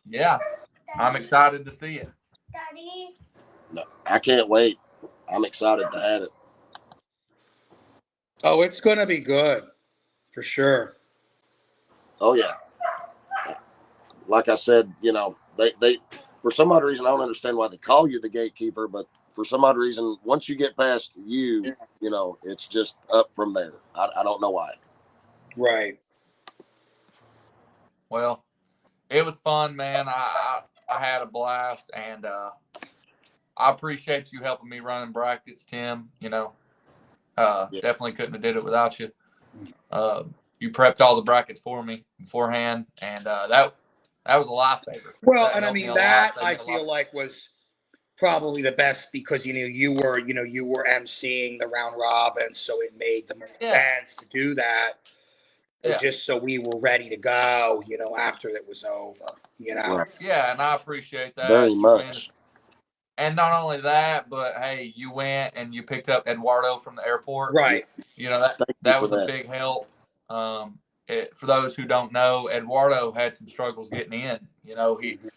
[SPEAKER 1] yeah, I'm excited to see it.
[SPEAKER 3] No, I can't wait. I'm excited to have it.
[SPEAKER 2] Oh, it's going to be good for sure.
[SPEAKER 3] Oh yeah. Like I said, they for some odd reason, I don't understand why they call you the gatekeeper, but for some odd reason, once you get past you, it's just up from there. I don't know why.
[SPEAKER 2] Right.
[SPEAKER 1] Well, it was fun, man. I had a blast, and I appreciate you helping me running brackets, Tim. Definitely couldn't have did it without you. You prepped all the brackets for me beforehand, and that was a lifesaver.
[SPEAKER 2] Well,
[SPEAKER 1] That
[SPEAKER 2] and I
[SPEAKER 1] helped me
[SPEAKER 2] mean
[SPEAKER 1] a
[SPEAKER 2] that
[SPEAKER 1] lot,
[SPEAKER 2] I
[SPEAKER 1] saved me a
[SPEAKER 2] feel
[SPEAKER 1] lot.
[SPEAKER 2] like was probably the best because you were emceeing the round robin, so it made the most sense to do that. Just so we were ready to go, after it was over,
[SPEAKER 3] Right.
[SPEAKER 1] Yeah, and I appreciate that
[SPEAKER 3] Very much.
[SPEAKER 1] And not only that, but hey, you went and you picked up Eduardo from the airport.
[SPEAKER 2] Right.
[SPEAKER 1] That was a big help. For those who don't know, Eduardo had some struggles getting in.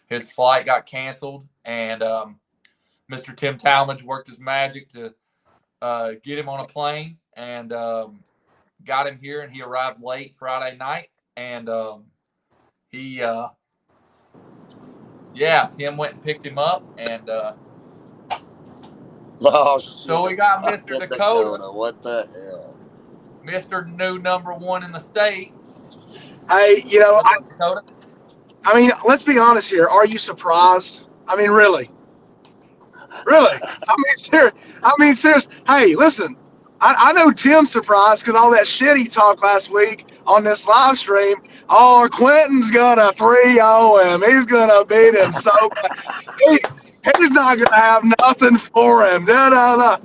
[SPEAKER 1] His flight got canceled, and Mr. Tim Talmadge worked his magic to get him on a plane and got him here. And he arrived late Friday night, and Tim went and picked him up, and so we got Mr. Dakota.
[SPEAKER 3] What the hell?
[SPEAKER 1] Mr. New number 1 in the state.
[SPEAKER 4] Hey,
[SPEAKER 1] What's up, Dakota?
[SPEAKER 4] I mean, let's be honest here. Are you surprised? I mean, really? Really? I mean, serious. Hey, listen. I know Tim's surprised because all that shit he talked last week on this live stream. Oh, Quentin's gonna 3-0 him. He's gonna beat him. So he's not gonna have nothing for him. No.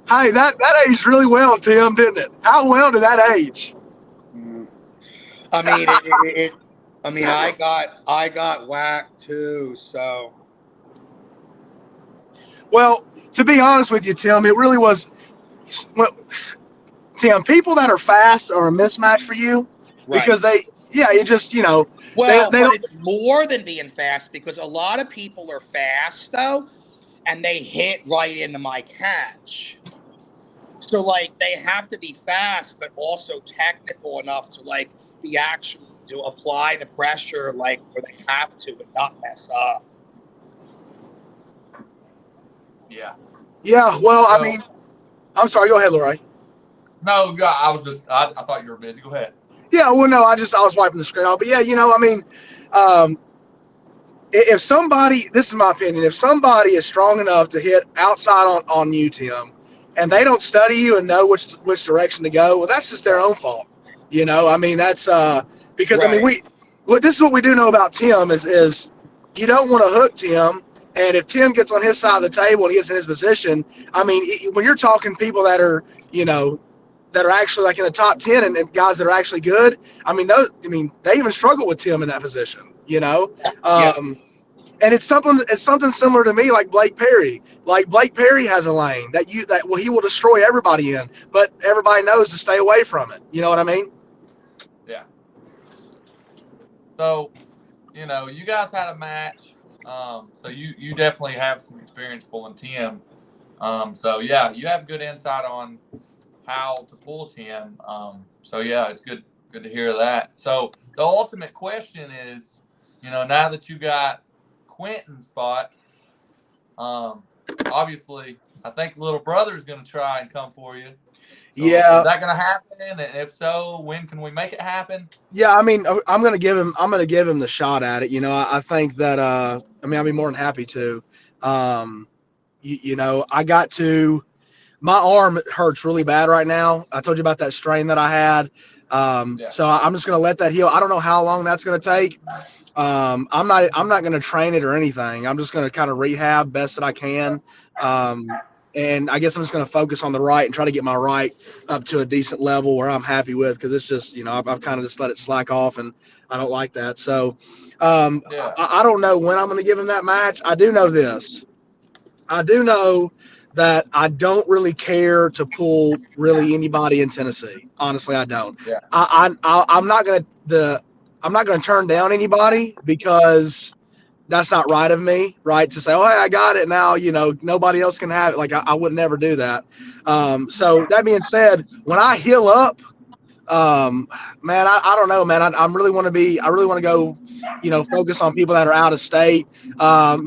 [SPEAKER 4] Hey, that aged really well, Tim, didn't it? How well did that age?
[SPEAKER 2] I mean, I got whacked too. So,
[SPEAKER 4] well, to be honest with you, Tim, it really was. Tim, people that are fast are a mismatch for you because it just
[SPEAKER 2] Well,
[SPEAKER 4] they don't.
[SPEAKER 2] It's more than being fast because a lot of people are fast though, and they hit right into my catch. So they have to be fast, but also technical enough to be actually to apply the pressure where they have to and not mess up.
[SPEAKER 1] Yeah.
[SPEAKER 4] Yeah. Well, I mean, I'm sorry. Go ahead, Leroy.
[SPEAKER 1] No, I thought you were busy. Go ahead.
[SPEAKER 4] Yeah. Well, no, I was wiping the screen off. But yeah, I mean, if somebody, this is my opinion, if somebody is strong enough to hit outside on you, Tim, and they don't study you and know which direction to go, well, that's just their own fault. I mean, that's because I mean this is what we do know about Tim is you don't want to hook Tim, and if Tim gets on his side of the table and he gets in his position, I mean, when you're talking people that are that are actually in the top 10 and guys that are actually good, I mean they even struggle with Tim in that position, And it's something similar to me, like Blake Perry. Like Blake Perry has a lane that he will destroy everybody in, but everybody knows to stay away from it. You know what I mean?
[SPEAKER 1] Yeah. So, you guys had a match. So you definitely have some experience pulling Tim. So yeah, you have good insight on how to pull Tim. So yeah, it's good to hear that. So the ultimate question is, now that you got Quentin's spot, obviously I think little brother's going to try and come for you. So
[SPEAKER 4] yeah.
[SPEAKER 1] Is that going to happen? And if so, when can we make it happen?
[SPEAKER 4] Yeah, I mean, I'm going to give him the shot at it. I think that I mean, I'd be more than happy to. My arm hurts really bad right now. I told you about that strain that I had. So I'm just going to let that heal. I don't know how long that's going to take. I'm not going to train it or anything. I'm just going to kind of rehab best that I can. And I guess I'm just going to focus on the right and try to get my right up to a decent level where I'm happy with, because it's just, I've kind of just let it slack off, and I don't like that. So I don't know when I'm going to give him that match. I do know this. I do know that I don't really care to pull really anybody in Tennessee. Honestly, I don't.
[SPEAKER 1] Yeah.
[SPEAKER 4] I'm not going to turn down anybody, because that's not right of me, right? To say, oh, hey, I got it now, nobody else can have it. I would never do that. So that being said, when I heal up, man, I don't know, man. I really want to go, focus on people that are out of state. Go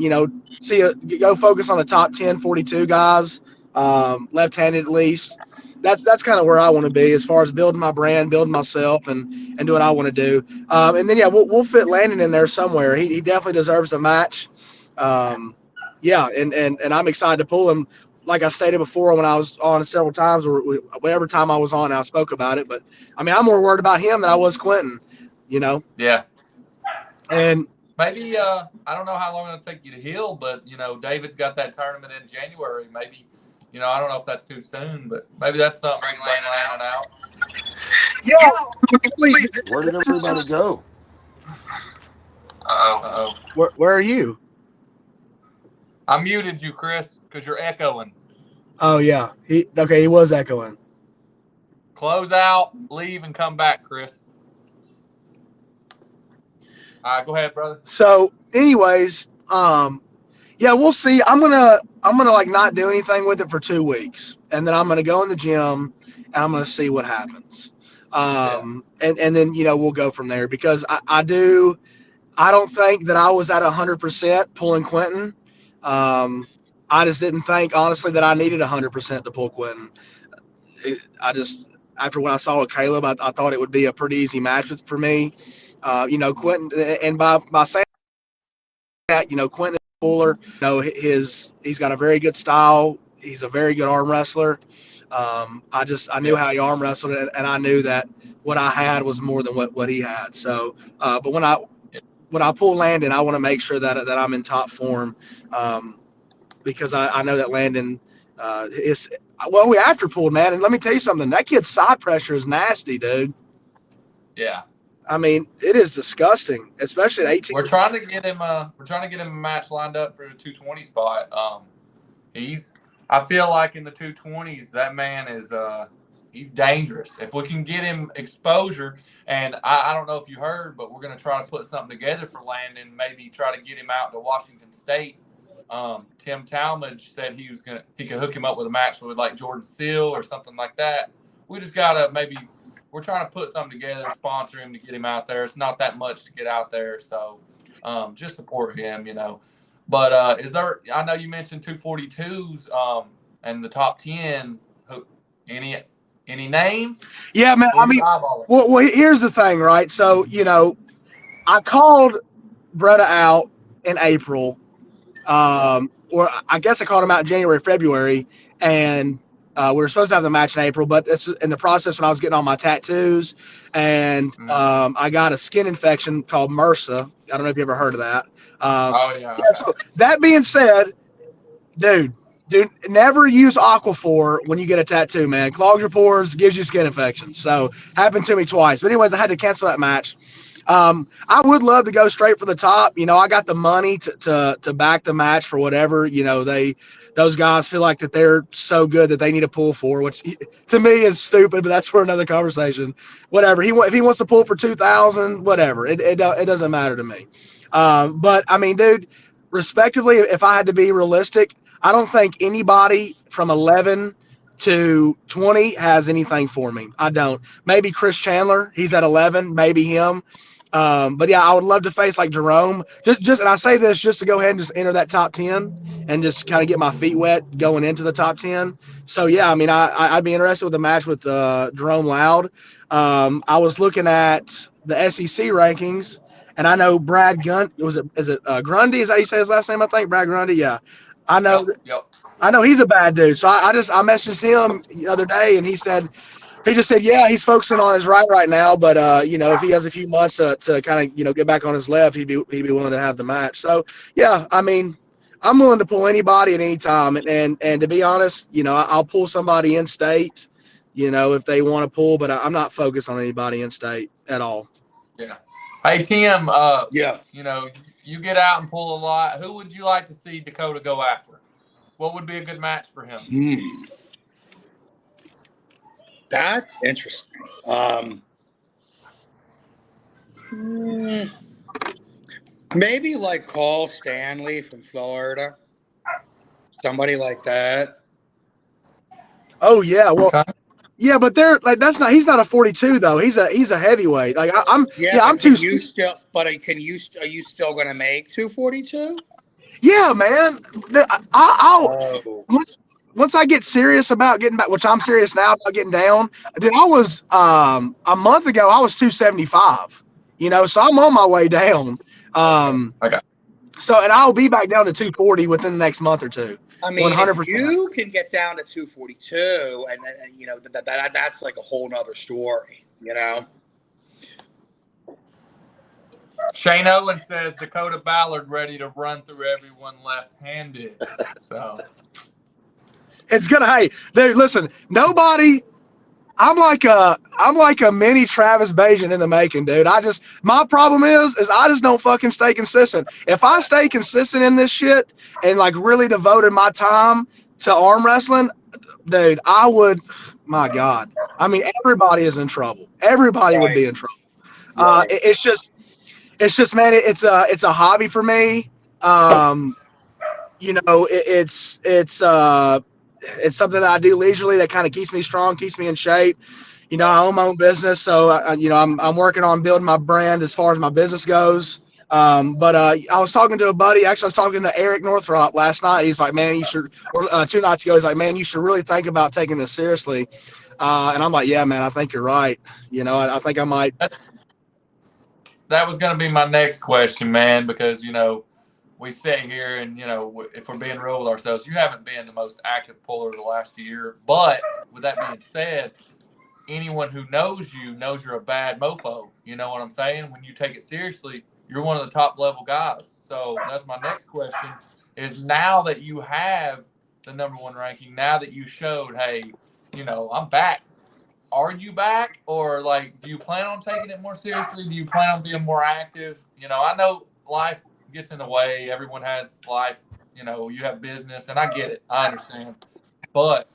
[SPEAKER 4] focus on the top 10, 42 guys, left-handed at least. That's kind of where I want to be as far as building my brand, building myself, and do what I want to do. And then we'll fit Landon in there somewhere. He definitely deserves a match. Yeah, and I'm excited to pull him. Like I stated before, when I was on several times, or whatever time I was on, I spoke about it. But I mean, I'm more worried about him than I was Quentin. You know.
[SPEAKER 1] Yeah.
[SPEAKER 4] And
[SPEAKER 1] maybe I don't know how long it'll take you to heal, but David's got that tournament in January. Maybe I don't know if that's too soon, but maybe that's something bring Landon out.
[SPEAKER 4] Yeah.
[SPEAKER 3] Where did everybody go?
[SPEAKER 1] Uh-oh.
[SPEAKER 4] Where are you?
[SPEAKER 1] I muted you, Chris, because you're echoing.
[SPEAKER 4] Oh yeah. He was echoing.
[SPEAKER 1] Close out, leave, and come back, Chris. All right, go ahead, brother.
[SPEAKER 4] So, anyways, yeah, we'll see. I'm gonna like not do anything with it for 2 weeks, and then I'm gonna go in the gym and I'm gonna see what happens. And then we'll go from there, because I don't think that I was at 100% pulling Quentin. I just didn't think, honestly, that I needed 100% to pull Quentin. After what I saw with Caleb, I thought it would be a pretty easy match for me. Quentin, and by saying that, Quentin is a puller. He's got a very good style. He's a very good arm wrestler. I knew how he arm wrestled, and I knew that what I had was more than what he had. So, but when I pull Landon, I want to make sure that I'm in top form, because I know that Landon is. Well, we after pulled, man, and let me tell you something. That kid's side pressure is nasty, dude.
[SPEAKER 1] Yeah.
[SPEAKER 4] I mean, it is disgusting, especially at 18.
[SPEAKER 1] We're trying to get him a match lined up for the 220 spot. I feel like in the 220s, that man is he's dangerous. If we can get him exposure, and I don't know if you heard, but we're going to try to put something together for Landon, maybe try to get him out to Washington State. Tim Talmadge said he could hook him up with a match with like Jordan Seal or something like that. We just gotta we're trying to put something together, sponsor him to get him out there. It's not that much to get out there, so just support him, But I know you mentioned 242s and the top 10. Any names?
[SPEAKER 4] Yeah, man. I mean, well, here's the thing, right? So I called Bretta out in April. Or I guess I called him out in January, February, and we were supposed to have the match in April, but it's in the process when I was getting all my tattoos, and I got a skin infection called MRSA. I don't know if you ever heard of that. So that being said, dude, never use Aquaphor when you get a tattoo, man. Clogs your pores, gives you skin infections. So happened to me twice. But anyways, I had to cancel that match. I would love to go straight for the top. I got the money to back the match for whatever, those guys feel like that they're so good that they need to pull for, which to me is stupid, but that's for another conversation. Whatever. If he wants to pull for 2,000, whatever. It doesn't matter to me. But I mean, dude, respectively, if I had to be realistic, I don't think anybody from 11 to 20 has anything for me. I don't. Maybe Chris Chandler. He's at 11. Maybe him. But yeah, I would love to face like Jerome. And I say this just to go ahead and just enter that top 10 and just kind of get my feet wet going into the top 10. So yeah, I mean, I'd be interested with the match with Jerome Loud. I was looking at the SEC rankings, and I know Brad Gunn. Is it Grundy? Is that how you say his last name? I think Brad Grundy. Yeah, I know.
[SPEAKER 1] Yep.
[SPEAKER 4] I know he's a bad dude. So I messaged him the other day, and he just said, yeah, he's focusing on his right now, but if he has a few months to kind of get back on his left, he'd be willing to have the match. So yeah, I mean, I'm willing to pull anybody at any time, and to be honest, I'll pull somebody in state, if they want to pull, but I'm not focused on anybody in state at all.
[SPEAKER 1] Yeah. Hey Tim,
[SPEAKER 2] yeah,
[SPEAKER 1] you get out and pull a lot. Who would you like to see Dakota go after? What would be a good match for him?
[SPEAKER 2] That's interesting. Maybe like Cole Stanley from Florida. Somebody like that.
[SPEAKER 4] Oh yeah, well, yeah, but they're like he's not a 42 though. He's a heavyweight. Like I'm too.
[SPEAKER 2] Are you still gonna make 242? Yeah,
[SPEAKER 4] man. Once I get serious about getting back, which I'm serious now about getting down, then I was a month ago I was 275. So I'm on my way down.
[SPEAKER 1] Okay.
[SPEAKER 4] So, and I'll be back down to 240 within the next month or two.
[SPEAKER 2] I mean,
[SPEAKER 4] 100%.
[SPEAKER 2] if you can get down to 242, and you know that's like a whole nother story, you know.
[SPEAKER 1] Shane Owens says Dakota Ballard ready to run through everyone left-handed. So
[SPEAKER 4] It's gonna. Hey, dude, listen. Nobody. I'm like a mini Travis Bajan in the making, dude. My problem is I just don't fucking stay consistent. If I stay consistent in this shit and like really devoted my time to arm wrestling, dude, I would. My God, I mean, everybody is in trouble. Everybody would be in trouble.
[SPEAKER 2] Right.
[SPEAKER 4] It's just, man, it's a hobby for me. You know, it's something that I do leisurely that kind of keeps me strong, keeps me in shape. You know, I own my own business, so you know, I'm working on building my brand as far as my business goes. But I was talking to a buddy. Actually, I was talking to Eric Northrop last night. He's like, man, you should. Or 2 nights ago, he's like, man, you should really think about taking this seriously. And I'm like, yeah, man, I think you're right. You know, I think I might.
[SPEAKER 1] That was going to be my next question, man, because, you know, we sit here and, you know, if we're being real with ourselves, you haven't been the most active puller the last year. But with that being said, anyone who knows you knows you're a bad mofo. You know what I'm saying? When you take it seriously, you're one of the top level guys. So that's my next question is, now that you have the #1 ranking, now that you showed, hey, you know, I'm back. Are you back, or like, do you plan on taking it more seriously? Do you plan on being more active? You know, I know life gets in the way. Everyone has life. You know, you have business, and I get it. I understand. But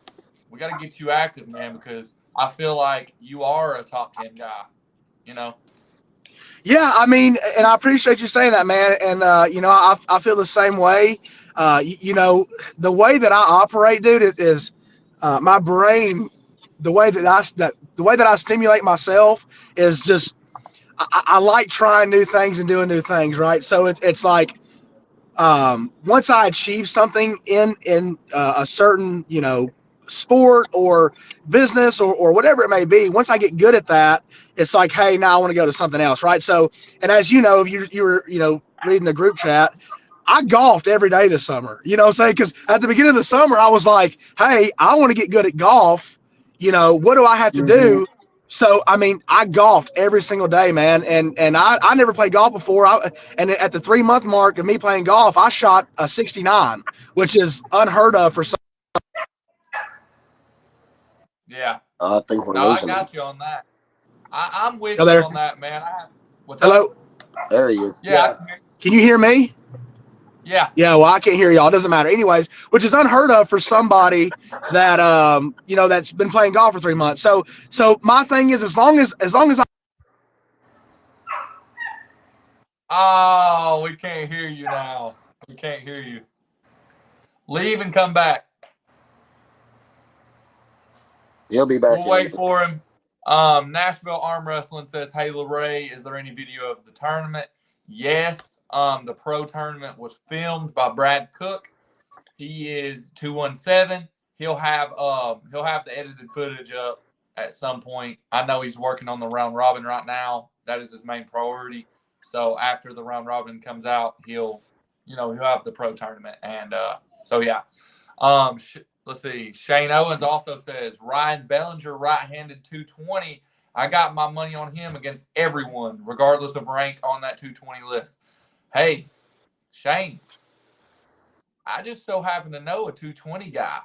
[SPEAKER 1] we got to get you active, man, because I feel like you are a top 10 guy, you know?
[SPEAKER 4] Yeah, I mean, and I appreciate you saying that, man. And you know, I feel the same way. You know, the way that I operate, dude, is my brain. The way that I stimulate myself is just I like trying new things and doing new things, right? So it's like once I achieve something in a certain, you know, sport or business or whatever it may be, once I get good at that, it's like, hey, now I want to go to something else, right? So, and as you know, you were, you know, reading the group chat, I golfed every day this summer. You know what I'm saying? Because at the beginning of the summer, I was like, hey, I want to get good at golf. You know, what do I have to do? So, I mean, I golfed every single day, man. And I never played golf before. And at the 3-month mark of me playing golf, I shot a 69, which is unheard of for some.
[SPEAKER 1] Yeah.
[SPEAKER 3] I think we're
[SPEAKER 1] No, I
[SPEAKER 3] losing him.
[SPEAKER 1] got you on that. I'm with
[SPEAKER 4] Hello
[SPEAKER 1] you
[SPEAKER 4] there.
[SPEAKER 1] on that, man. What's
[SPEAKER 4] Hello?
[SPEAKER 1] up?
[SPEAKER 3] There he is.
[SPEAKER 1] Yeah.
[SPEAKER 4] Can you hear me?
[SPEAKER 1] Yeah.
[SPEAKER 4] Yeah, well, I can't hear y'all. It doesn't matter. Anyways, which is unheard of for somebody that you know, that's been playing golf for 3 months. So my thing is, as long as I.
[SPEAKER 1] Oh, we can't hear you now. We can't hear you. Leave and come back.
[SPEAKER 3] He'll be back.
[SPEAKER 1] We'll wait for him. Nashville Arm Wrestling says, hey, LeRae, is there any video of the tournament? Yes. The pro tournament was filmed by Brad Cook. He is 217. He'll have the edited footage up at some point. I know he's working on the round robin right now. That is his main priority. So after the round robin comes out, he'll have the pro tournament. And so yeah. Let's see. Shane Owens also says Ryan Bellinger right-handed 220. I got my money on him against everyone, regardless of rank on that 220 list. Hey, Shane, I just so happen to know a 220 guy.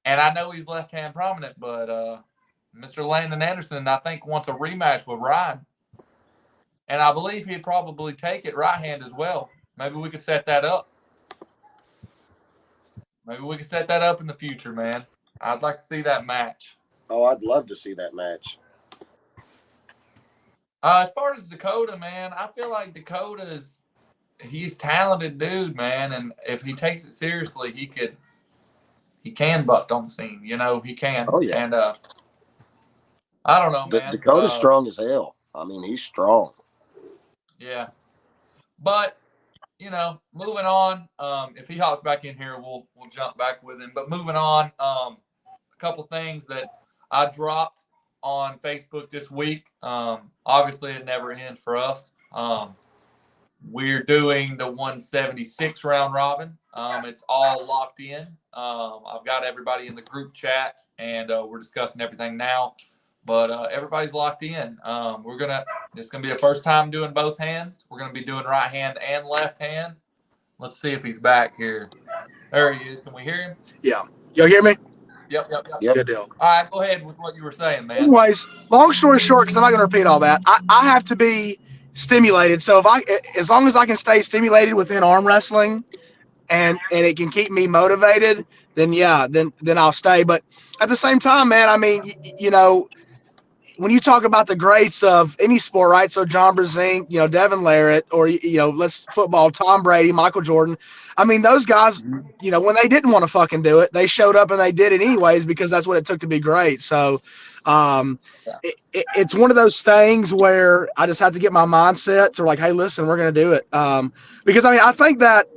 [SPEAKER 1] And I know he's left-hand prominent, but Mr. Landon Anderson, I think, wants a rematch with Ryan. And I believe he'd probably take it right-hand as well. Maybe we could set that up. Maybe we can set that up in the future, man. I'd like to see that match.
[SPEAKER 3] Oh, I'd love to see that match.
[SPEAKER 1] As far as Dakota, man, I feel like he's talented dude, man. And if he takes it seriously, he can bust on the scene. You know, he can.
[SPEAKER 3] Oh, yeah.
[SPEAKER 1] And I don't know, man.
[SPEAKER 3] Dakota's strong as hell. I mean, he's strong.
[SPEAKER 1] Yeah. But, you know, moving on. If he hops back in here, we'll jump back with him. But moving on, a couple things that I dropped on Facebook this week. Obviously, it never ends for us. we're doing the 176 round robin. It's all locked in. I've got everybody in the group chat, and we're discussing everything now. But everybody's locked in. It's gonna be the first time doing both hands. We're gonna be doing right hand and left hand. Let's see if he's back here. There he is. Can we hear him?
[SPEAKER 4] Yeah. Y'all hear me?
[SPEAKER 1] Yep.
[SPEAKER 4] Good deal.
[SPEAKER 1] All right, go ahead with what you were saying, man.
[SPEAKER 4] Anyways, long story short, because I'm not going to repeat all that, I have to be stimulated. So as long as I can stay stimulated within arm wrestling, and it can keep me motivated, then I'll stay. But at the same time, man, I mean, when you talk about the greats of any sport, right? So John Brezink, Devin Larratt, or let's football, Tom Brady, Michael Jordan. I mean, those guys, when they didn't want to fucking do it, they showed up and they did it anyways because that's what it took to be great. So, it's one of those things where I just have to get my mindset to like, hey, listen, we're gonna do it. Because I mean, I think that,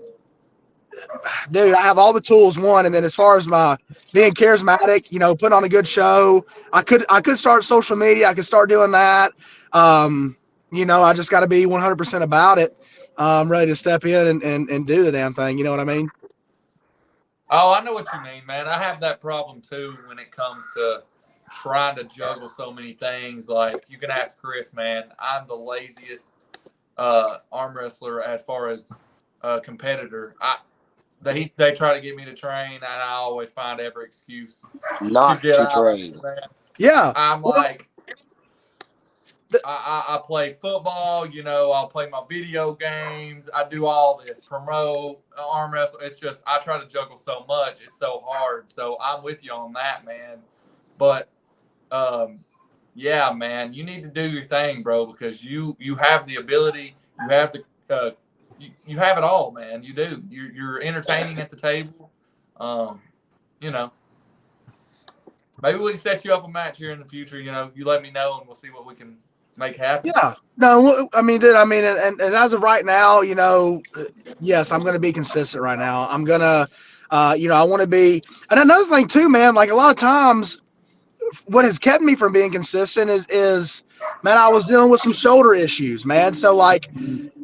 [SPEAKER 4] dude, I have all the tools, one, and then as far as my being charismatic, putting on a good show, I could start social media, I could start doing that. I just got to be 100% about it. I'm ready to step in and do the damn thing. You know what I mean?
[SPEAKER 1] Oh, I know what you mean, man. I have that problem too when it comes to trying to juggle so many things. Like, you can ask Chris, man. I'm the laziest arm wrestler as far as competitor. They try to get me to train, and I always find every excuse
[SPEAKER 3] not
[SPEAKER 1] get
[SPEAKER 3] to
[SPEAKER 1] out,
[SPEAKER 3] train.
[SPEAKER 1] man.
[SPEAKER 4] Yeah.
[SPEAKER 1] I'm I play football, I'll play my video games. I do all this, promote, arm wrestle. It's just, I try to juggle so much. It's so hard. So I'm with you on that, man. But, yeah, man, you need to do your thing, bro, because you have the ability, you have the, you have it all, man. You do. You're entertaining at the table. Maybe we can set you up a match here in the future. You let me know, and we'll see what we can make happen.
[SPEAKER 4] Yeah. No, I mean, dude, and as of right now, yes, I'm going to be consistent right now. I'm going to, I want to be. And another thing too, man, like a lot of times what has kept me from being consistent is, man, I was dealing with some shoulder issues, man. So like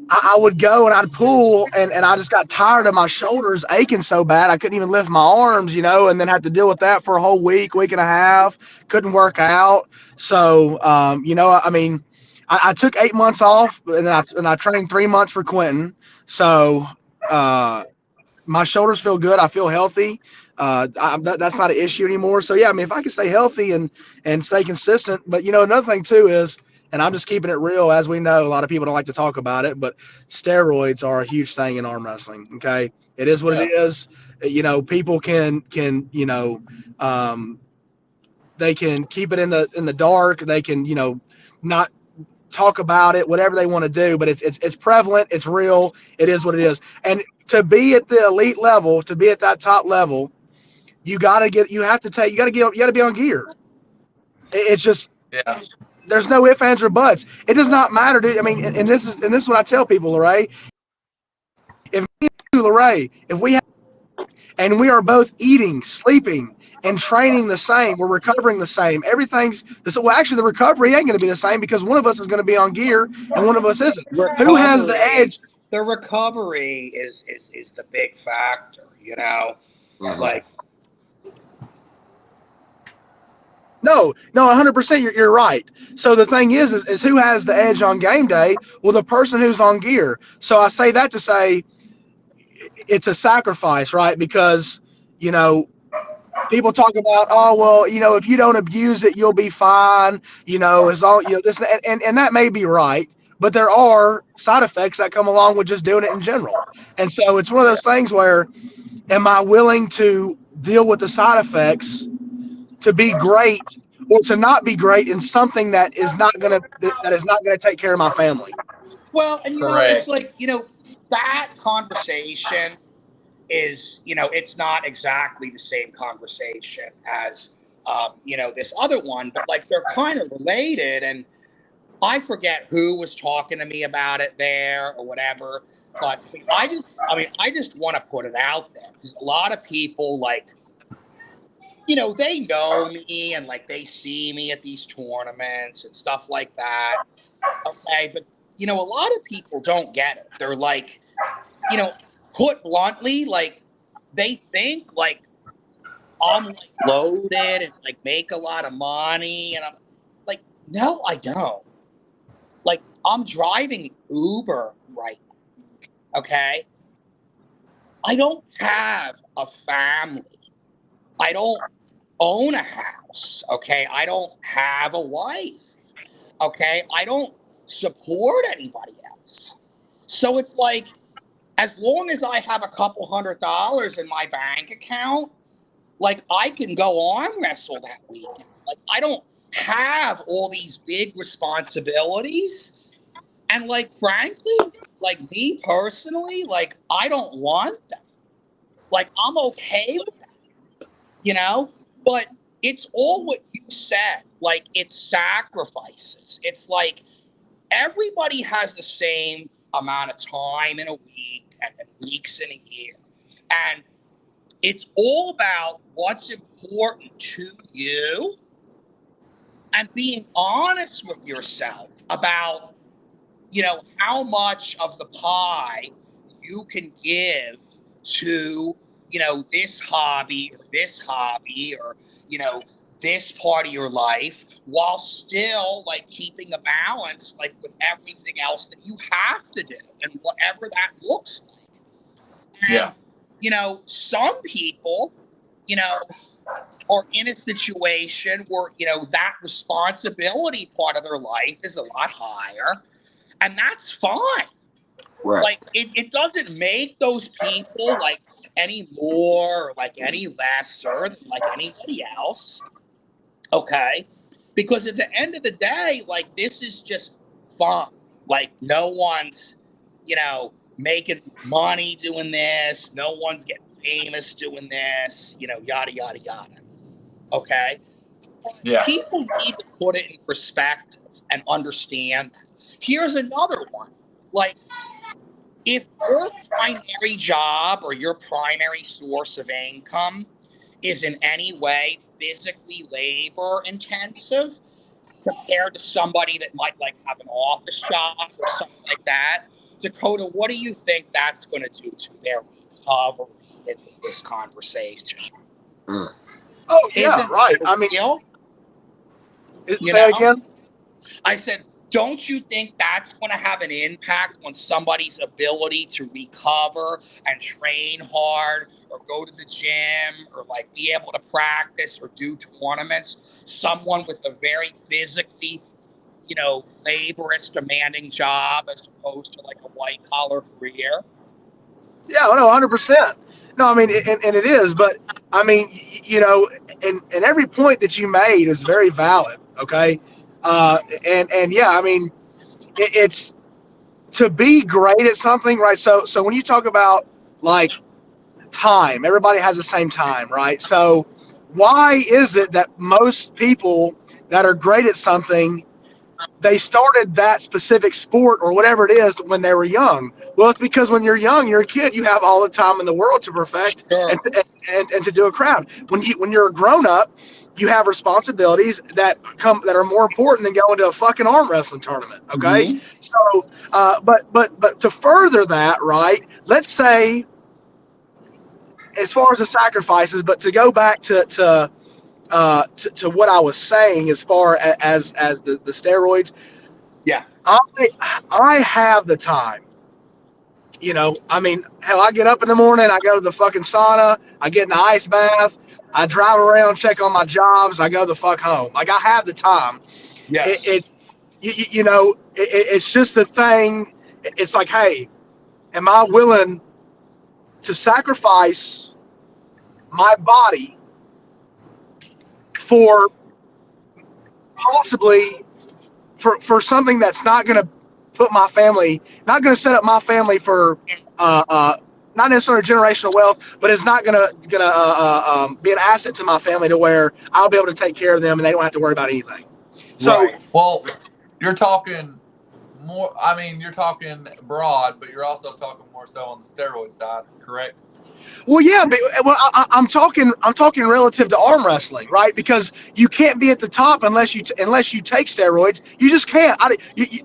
[SPEAKER 4] I would go and I'd pull and I just got tired of my shoulders aching so bad. I couldn't even lift my arms, and then have to deal with that for a whole week and a half. Couldn't work out. So, I mean, I took 8 months off and I trained 3 months for Quentin. So, my shoulders feel good. I feel healthy. That's not an issue anymore. So yeah, I mean, if I can stay healthy and stay consistent, but another thing too is, and I'm just keeping it real, as we know, a lot of people don't like to talk about it, but steroids are a huge thing in arm wrestling. Okay, it is what it is. People can they can keep it in the dark. They can not talk about it, whatever they want to do, but it's prevalent, it's real, it is what it is. And to be at the elite level, to be at that top level, you got to be on gear. It's just, there's no ifs, ands, or buts. It does not matter, dude. I mean, and this is what I tell people, Larray. If me and Larray, if we have, and we are both eating, sleeping, and training the same, we're recovering the same. Everything's well. Actually, the recovery ain't going to be the same because one of us is going to be on gear and one of us isn't. Who has the edge?
[SPEAKER 2] The recovery is the big factor. Like.
[SPEAKER 4] No, 100%. You're right. So the thing is who has the edge on game day? Well, the person who's on gear. So I say that to say it's a sacrifice, right? Because people talk about, oh well, if you don't abuse it, you'll be fine. As long this and that may be right, but there are side effects that come along with just doing it in general. And so it's one of those things where, am I willing to deal with the side effects to be great or to not be great in something that is not gonna take care of my family?
[SPEAKER 2] Well, and it's like that conversation is it's not exactly the same conversation as this other one, but like they're kind of related. And I forget who was talking to me about it there or whatever, but I just want to put it out there because a lot of people they know me and like they see me at these tournaments and stuff like that. Okay, but a lot of people don't get it. They're like, put bluntly, like they think like I'm like loaded and like make a lot of money, and I'm like, no, I don't. Like I'm driving Uber right now, okay? I don't have a family. I don't own a house, okay? I don't have a wife, okay? I don't support anybody else. So it's like, as long as I have a couple $100 in my bank account, like I can go arm wrestle that weekend. Like I don't have all these big responsibilities. And like, frankly, like me personally, like I don't want them. Like I'm okay with that, but it's all what you said. Like it's sacrifices. It's like everybody has the same amount of time in a week and weeks in a year. And it's all about what's important to you and being honest with yourself about, how much of the pie you can give to, this hobby or, this part of your life while still like keeping a balance, like with everything else that you have to do and whatever that looks like. And, some people, are in a situation where, that responsibility part of their life is a lot higher. And that's fine.
[SPEAKER 3] Right.
[SPEAKER 2] Like it doesn't make those people like any more or like any lesser than like anybody else. Okay. Because at the end of the day, like this is just fun. Like no one's, making money doing this. No one's getting famous doing this, yada, yada, yada. Okay.
[SPEAKER 1] Yeah.
[SPEAKER 2] People need to put it in perspective and understand that. Here's another one. Like, if your primary job or your primary source of income is in any way physically labor intensive compared to somebody that might like have an office job or something like that, Dakota, what do you think that's going to do to their recovery in this conversation?
[SPEAKER 3] Mm.
[SPEAKER 4] Oh yeah,
[SPEAKER 2] Isn't
[SPEAKER 4] right.
[SPEAKER 2] that
[SPEAKER 4] I mean,
[SPEAKER 2] real?
[SPEAKER 4] say it again.
[SPEAKER 2] I said, don't you think that's going to have an impact on somebody's ability to recover and train hard or go to the gym or like be able to practice or do tournaments? Someone with a very physically, laborious, demanding job as opposed to like a white collar career?
[SPEAKER 4] Yeah, no, 100%. No, I mean, and it is, but I mean, and every point that you made is very valid. Okay, and yeah, I mean, it's to be great at something, right? So when you talk about like time, everybody has the same time, right? So why is it that most people that are great at something, they started that specific sport or whatever it is when they were young? Well, it's because when you're young, you're a kid, you have all the time in the world to perfect
[SPEAKER 2] Sure.
[SPEAKER 4] and to do a crowd. When you're a grown up, you have responsibilities that are more important than going to a fucking arm wrestling tournament. Okay, so but to further that, right? Let's say, as far as the sacrifices, but to go back to what I was saying as far as the steroids.
[SPEAKER 2] Yeah.
[SPEAKER 4] I have the time. I mean, hell, I get up in the morning, I go to the fucking sauna, I get in the ice bath, I drive around, check on my jobs, I go the fuck home. Like I have the time.
[SPEAKER 2] Yes.
[SPEAKER 4] It's just a thing. It's like, hey, am I willing to sacrifice my body for possibly for something that's not going to put my family, not going to set up my family for not necessarily generational wealth, but it's not going to be an asset to my family to where I'll be able to take care of them and they don't have to worry about anything. So,
[SPEAKER 2] right.
[SPEAKER 1] Well, you're talking more. I mean, you're talking broad, but you're also talking more so on the steroid side, correct?
[SPEAKER 4] Well, yeah, but I'm talking relative to arm wrestling, right? Because you can't be at the top unless you take steroids. You just can't.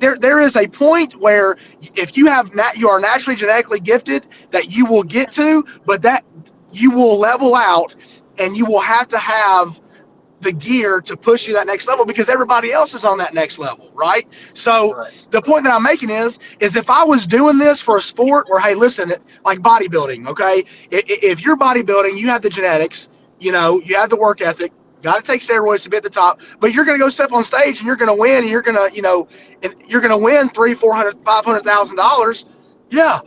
[SPEAKER 4] There is a point where if you are naturally genetically gifted that you will get to, but that you will level out, and you will have to have the gear to push you that next level because everybody else is on that next level, right? So
[SPEAKER 1] Right.
[SPEAKER 4] the point that I'm making is if I was doing this for a sport where, hey, listen, like bodybuilding, okay, if you're bodybuilding, you have the genetics, you have the work ethic, got to take steroids to be at the top, but you're going to go step on stage and you're going to win, and you're going to, and you're going to win $300,000, $400,000, $500,000. Yeah,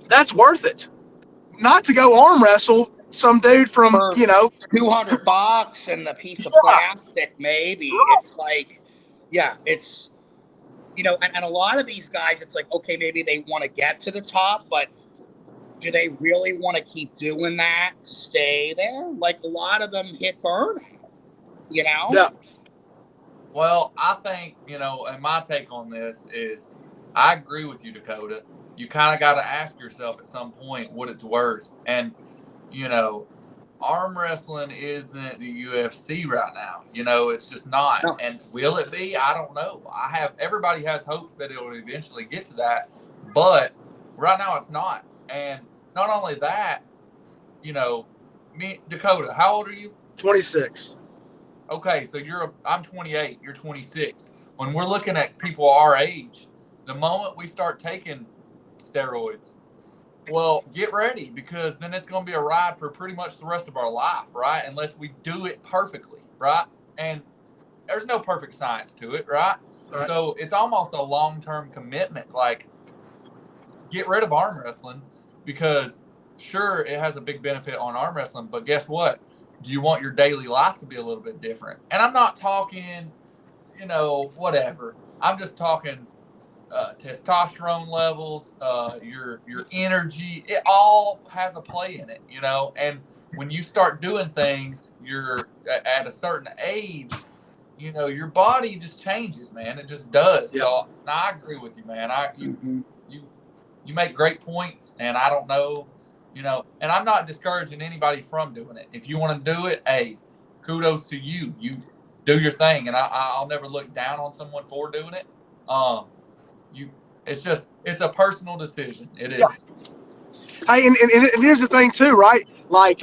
[SPEAKER 4] that's worth it. Not to go arm wrestle some dude from,
[SPEAKER 2] For $200 and a piece of
[SPEAKER 4] yeah,
[SPEAKER 2] plastic, maybe. It's like, yeah, it's, and a lot of these guys, it's like, okay, maybe they want to get to the top, but do they really want to keep doing that to stay there? Like, a lot of them hit burnout,
[SPEAKER 4] yeah.
[SPEAKER 1] Well, I think, and my take on this is I agree with you, Dakota. You kind of got to ask yourself at some point what it's worth. And, arm wrestling isn't the UFC right now. It's just not.
[SPEAKER 2] No.
[SPEAKER 1] And will it be? I don't know. Everybody has hopes that it will eventually get to that, but right now it's not. And not only that, Dakota, how old are you?
[SPEAKER 4] 26.
[SPEAKER 1] Okay, so I'm 28, you're 26. When we're looking at people our age, the moment we start taking steroids, well, get ready, because then it's going to be a ride for pretty much the rest of our life, right? Unless we do it perfectly, right? And there's no perfect science to it, right?
[SPEAKER 4] Right.
[SPEAKER 1] So it's almost a long-term commitment. Like, get rid of arm wrestling, because sure, it has a big benefit on arm wrestling, but guess what? Do you want your daily life to be a little bit different? And I'm not talking, whatever. I'm just talking testosterone levels, your energy. It all has a play in it, And when you start doing things, you're at a certain age, your body just changes, man. It just does.
[SPEAKER 4] Yeah.
[SPEAKER 1] So I agree with you, man. You make great points, and I don't know. And I'm not discouraging anybody from doing it. If you want to do it, hey, kudos to you. You do your thing, and I'll never look down on someone for doing it. It's a personal decision. It is.
[SPEAKER 4] Hey, and here's the thing too, right? Like,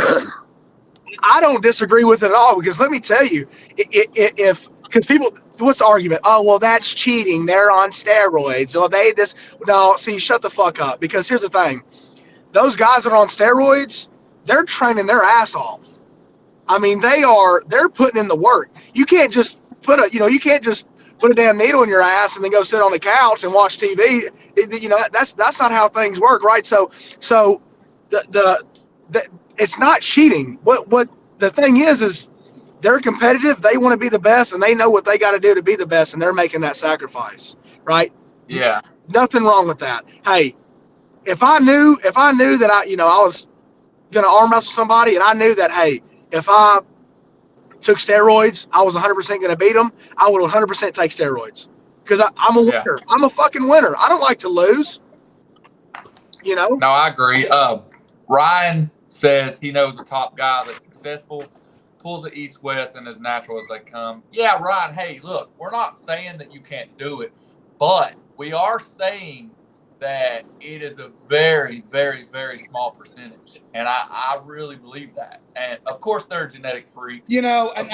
[SPEAKER 4] I don't disagree with it at all, because let me tell you, because people, what's the argument? Oh, well, that's cheating. They're on steroids. Or no, see, shut the fuck up. Because here's the thing. Those guys that are on steroids, they're training their ass off. I mean, they're putting in the work. You can't just put a damn needle in your ass and then go sit on the couch and watch TV. That's not how things work, right? So the it's not cheating. What the thing is they're competitive. They want to be the best, and they know what they got to do to be the best, and they're making that sacrifice, right?
[SPEAKER 1] Yeah.
[SPEAKER 4] Nothing wrong with that. Hey, if I knew that I was gonna arm wrestle somebody, and I knew that, hey, if I took steroids, I was 100% gonna beat them, I would 100% take steroids, because I'm a winner.
[SPEAKER 1] Yeah.
[SPEAKER 4] I'm a fucking winner. I don't like to lose.
[SPEAKER 1] No, I agree. Ryan says he knows a top guy that's successful, pulls the east-west, and as natural as they come. Yeah, Ryan, hey, look, we're not saying that you can't do it, but we are saying that it is a very, very, very small percentage. And I really believe that. And, of course, they're genetic freaks.
[SPEAKER 2] And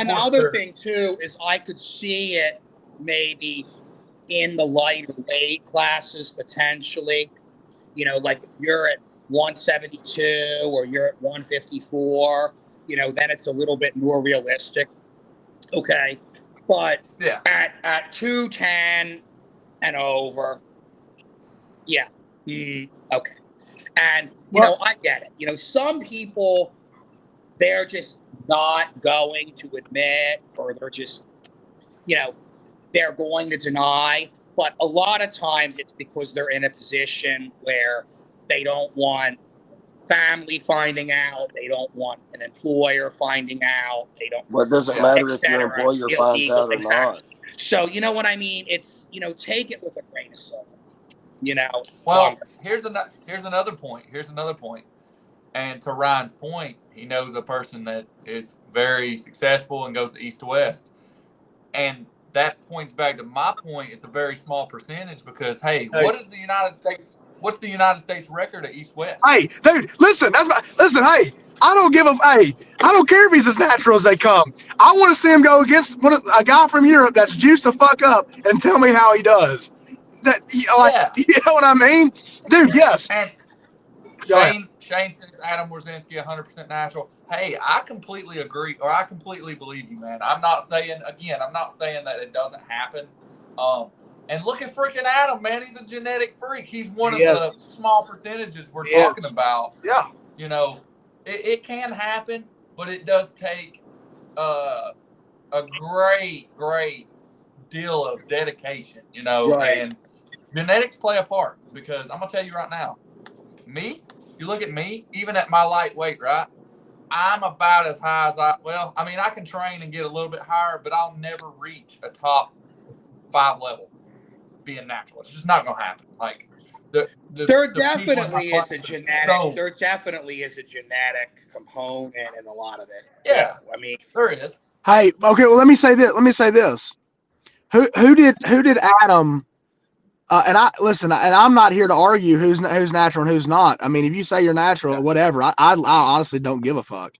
[SPEAKER 2] the other thing, too, is I could see it maybe in the lighter weight classes, potentially. Like if you're at 172 or you're at 154, then it's a little bit more realistic. Okay. But
[SPEAKER 1] yeah,
[SPEAKER 2] at 210 and over, yeah. Okay. And, I get it. Some people, they're just not going to admit, or they're just, they're going to deny. But a lot of times it's because they're in a position where they don't want family finding out. They don't want an employer finding out. They don't.
[SPEAKER 3] Well, it doesn't matter if your employer finds out or not.
[SPEAKER 2] So, you know what I mean? It's, take it with a grain of salt.
[SPEAKER 1] Well, here's another point. And to Ryan's point, he knows a person that is very successful and goes to East to West. And that points back to my point. It's a very small percentage because, hey, what is the United States? What's the United States record at East West?
[SPEAKER 4] Hey, dude, listen. Listen. Hey, I don't care if he's as natural as they come. I want to see him go against a guy from Europe that's juiced the fuck up and tell me how he does. That, you know what I mean, dude? Yes.
[SPEAKER 1] And Shane says Adam Wrzynski 100% natural. Hey, I completely agree, or I completely believe you, man. I'm not saying that it doesn't happen. And look at freaking Adam, man. He's a genetic freak. He's one of the small percentages we're talking about.
[SPEAKER 4] Yeah.
[SPEAKER 1] You know, it can happen, but it does take a great deal of dedication, you know, and genetics play a part because I'm going to tell you right now, you look at me, even at my lightweight, right? I'm about as high as I can train and get a little bit higher, but I'll never reach a top 5 level being natural. It's just not going to happen. Like
[SPEAKER 2] there definitely is a genetic component in a lot of it.
[SPEAKER 1] Yeah.
[SPEAKER 2] I mean,
[SPEAKER 1] there is.
[SPEAKER 4] Hey, okay, well, let me say this. Who did Adam and I'm not here to argue who's natural and who's not. I mean, if you say you're natural or whatever, I honestly don't give a fuck.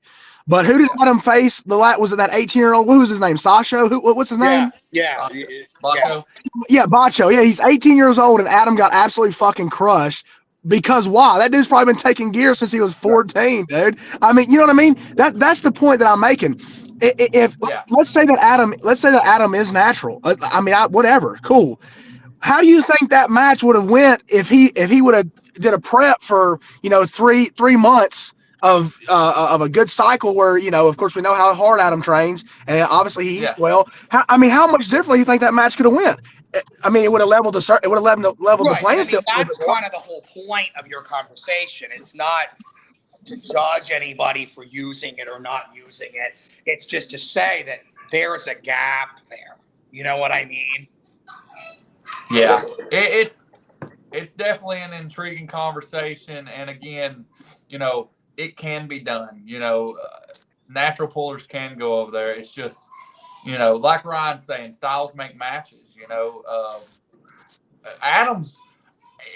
[SPEAKER 4] But who did Adam face? Was it that 18-year-old? What was his name? Sasho? What's his name?
[SPEAKER 2] Yeah.
[SPEAKER 1] Bacho.
[SPEAKER 4] Yeah, Bacho. Yeah, he's 18 years old, and Adam got absolutely fucking crushed. Because why? That dude's probably been taking gear since he was 14, dude. I mean, you know what I mean? That's the point that I'm making. Let's say that Adam is natural. Whatever, cool. How do you think that match would have went if he would have did a prep for 3 months of a good cycle where of course we know how hard Adam trains and obviously he eats well. How much differently do you think that match could have went? I mean, it would have leveled the playing field.
[SPEAKER 2] That's kind of the whole point of your conversation. It's not to judge anybody for using it or not using it. It's just to say that there's a gap there. You know what I mean?
[SPEAKER 1] Yeah, it's definitely an intriguing conversation, and again, it can be done. Natural pullers can go over there. It's just, like Ryan's saying, styles make matches. Adam's,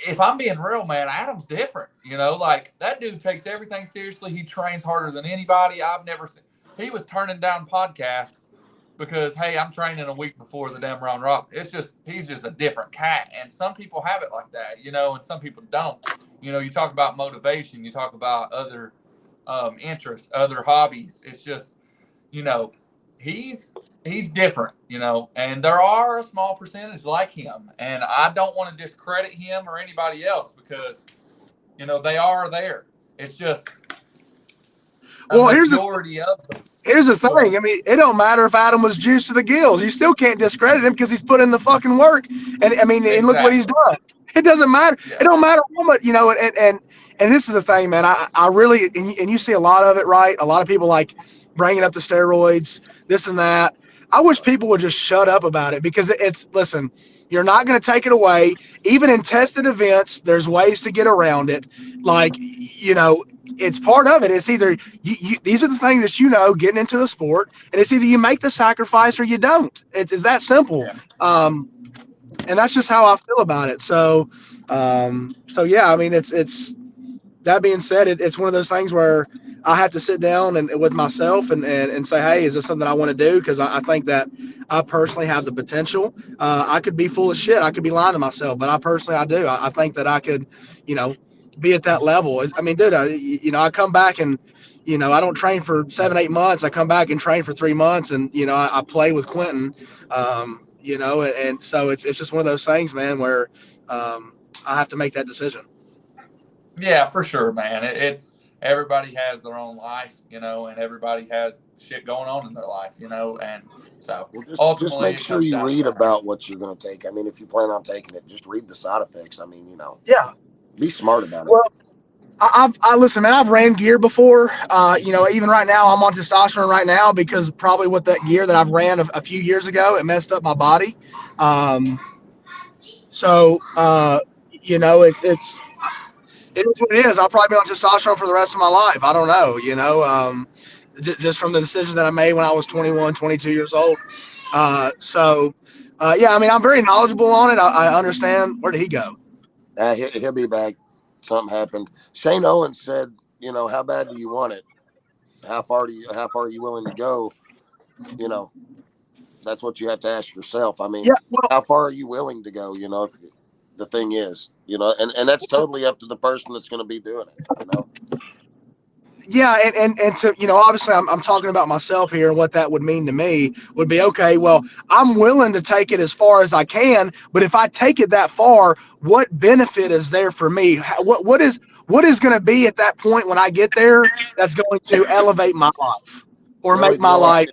[SPEAKER 1] if I'm being real, man, Adam's different. Like that dude takes everything seriously. He trains harder than anybody I've never seen. He was turning down podcasts because, hey, I'm training a week before the damn round robin. He's just a different cat. And some people have it like that, and some people don't. You talk about motivation, you talk about other interests, other hobbies. It's just, he's different, and there are a small percentage like him. And I don't want to discredit him or anybody else because, they are there. It's just
[SPEAKER 4] Here's the thing. I mean, it don't matter if Adam was juiced to the gills. You still can't discredit him because he's put in the fucking work. And I mean, and look what he's done. It doesn't matter. Yeah. It don't matter how much, and this is the thing, man. I really, and you see a lot of it, right? A lot of people like bringing up the steroids, this and that. I wish people would just shut up about it because listen, you're not going to take it away. Even in tested events, there's ways to get around it. Like, it's part of it. It's either these are the things that getting into the sport, and it's either you make the sacrifice or you don't. It's that simple. Yeah. And that's just how I feel about it. So yeah. I mean, it's that being said, it's one of those things where I have to sit down and with myself and say, hey, is this something I want to do? Because I think that I personally have the potential. I could be full of shit. I could be lying to myself, but I do. I think that I could, be at that level. I mean, dude, I come back and, I don't train for 7-8 months. I come back and train for 3 months and, I play with Quentin, and so it's just one of those things, man, where I have to make that decision.
[SPEAKER 1] Yeah, for sure, man. It's everybody has their own life, and everybody has shit going on in their life, and so
[SPEAKER 3] just make sure you read about what you're going to take. I mean, if you plan on taking it, just read the side effects. I mean,
[SPEAKER 4] yeah,
[SPEAKER 3] be smart about it.
[SPEAKER 4] Well, I listen, man. I've ran gear before. Even right now, I'm on testosterone right now because probably with that gear that I've ran a few years ago, it messed up my body. It is what it is. I'll probably be on testosterone for the rest of my life. I don't know, just from the decision that I made when I was 21, 22 years old. Yeah, I mean, I'm very knowledgeable on it. I understand. Where did he go?
[SPEAKER 3] He'll be back. Something happened. Shane Owens said, how bad do you want it? How far are you willing to go? That's what you have to ask yourself. I mean,
[SPEAKER 4] Yeah, well,
[SPEAKER 3] how far are you willing to go? If the thing is, and that's totally up to the person that's going to be doing it.
[SPEAKER 4] yeah, and to obviously I'm talking about myself here, and what that would mean to me would be, okay, well, I'm willing to take it as far as I can, but if I take it that far, what benefit is there for me? What is going to be at that point when I get there that's going to elevate my life or
[SPEAKER 3] Really,
[SPEAKER 4] make my life?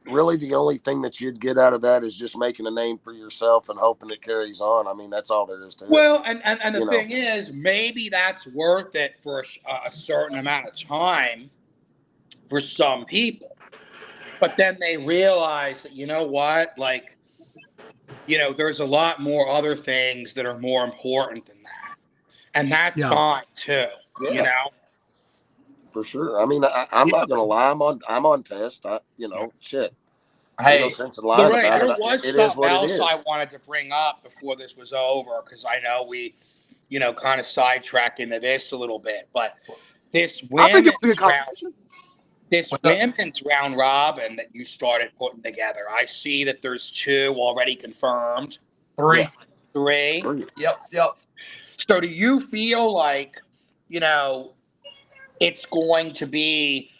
[SPEAKER 3] Really, the only thing that you'd get out of that is just making a name for yourself and hoping it carries on. I mean, that's all there is to it.
[SPEAKER 2] Well, and the thing is, maybe that's worth it for a certain amount of time for some people. But then they realize that, you know what, like, there's a lot more other things that are more important than that. And that's fine too,
[SPEAKER 3] For sure. I mean, I'm not gonna lie. I'm on test. Shit.
[SPEAKER 1] Hey,
[SPEAKER 3] no sense in lying about
[SPEAKER 2] there
[SPEAKER 3] it.
[SPEAKER 2] was something else I wanted to bring up before this was over, because I know we, kind of sidetrack into this a little bit. But this women's round robin that you started putting together, I see that there's 2 already confirmed.
[SPEAKER 1] 3.
[SPEAKER 3] Yeah.
[SPEAKER 2] 3.
[SPEAKER 1] Yep.
[SPEAKER 2] So do you feel like, it's going to be,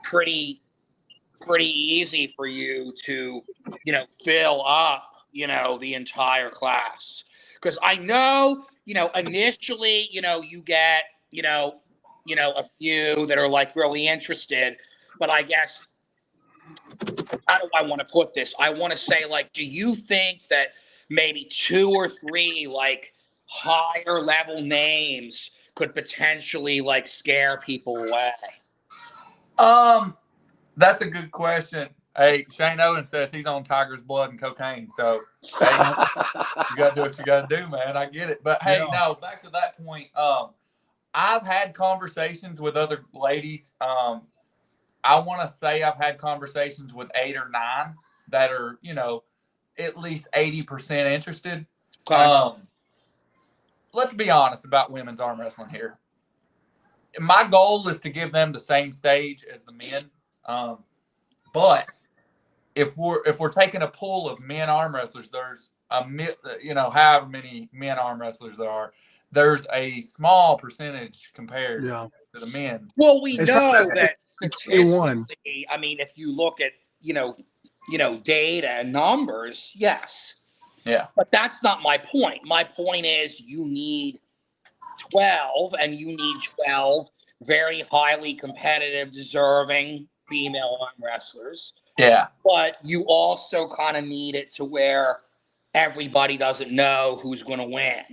[SPEAKER 2] pretty easy for you to, fill up, the entire class? Because I know, initially, you get, a few that are like really interested, but I guess, how do I want to put this? I want to say, like, do you think that maybe 2 or 3 like higher level names could potentially like scare people away?
[SPEAKER 1] That's a good question. Hey, Shane Owens says he's on Tiger's blood and cocaine. So, hey, you got to do what you got to do, man. I get it. But, hey, no, back to that point. I've had conversations with other ladies. I want to say I've had conversations with 8 or 9 that are, at least 80% interested.
[SPEAKER 2] Okay.
[SPEAKER 1] Let's be honest about women's arm wrestling here. My goal is to give them the same stage as the men. But if we're taking a pool of men arm wrestlers, there's however many men arm wrestlers there are, there's a small percentage compared to the men.
[SPEAKER 2] Well, we know that
[SPEAKER 4] statistically,
[SPEAKER 2] I mean, if you look at data and numbers, yes.
[SPEAKER 1] Yeah.
[SPEAKER 2] But that's not my point. My point is you need 12, and you need 12 very highly competitive, deserving female arm wrestlers.
[SPEAKER 1] Yeah.
[SPEAKER 2] But you also kind of need it to where everybody doesn't know who's going to win.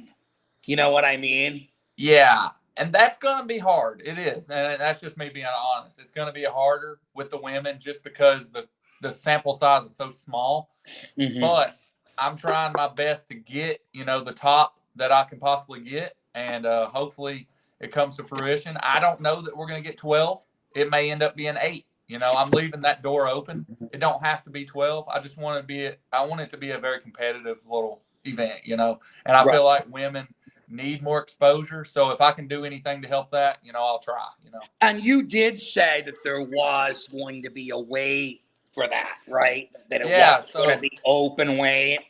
[SPEAKER 2] You know what I mean?
[SPEAKER 1] Yeah. And that's going to be hard. It is. And that's just me being honest. It's going to be harder with the women just because the sample size is so small. Mm-hmm. But I'm trying my best to get, the top that I can possibly get. And hopefully it comes to fruition. I don't know that we're going to get 12. It may end up being 8. I'm leaving that door open. It don't have to be 12. I just want it to be a very competitive little event, and I feel like women need more exposure. So if I can do anything to help that, I'll try,
[SPEAKER 2] And you did say that there was going to be a weight for that, right? That it was going to be open weight.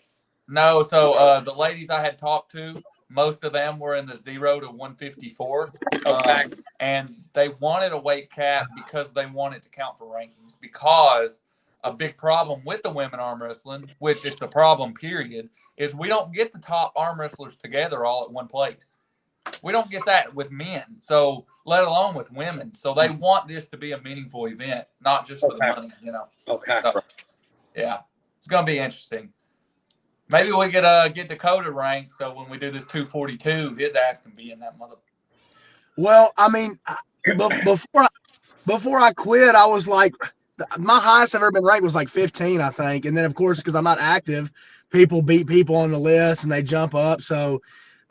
[SPEAKER 1] No. So the ladies I had talked to, most of them were in the 0 to 154.
[SPEAKER 2] Okay.
[SPEAKER 1] And they wanted a weight cap because they wanted to count for rankings. Because a big problem with the women arm wrestling, which is the problem, period, is we don't get the top arm wrestlers together all at one place. We don't get that with men, so let alone with women. So they want this to be a meaningful event, not just for the money,
[SPEAKER 2] Okay.
[SPEAKER 1] So, yeah, it's going to be interesting. Maybe we could get Dakota ranked, so when we do this 242, his ass can be in that mother.
[SPEAKER 4] Well, I mean, before I quit, I was like, my highest I've ever been ranked was like 15, I think. And then, of course, because I'm not active, people beat people on the list and they jump up. So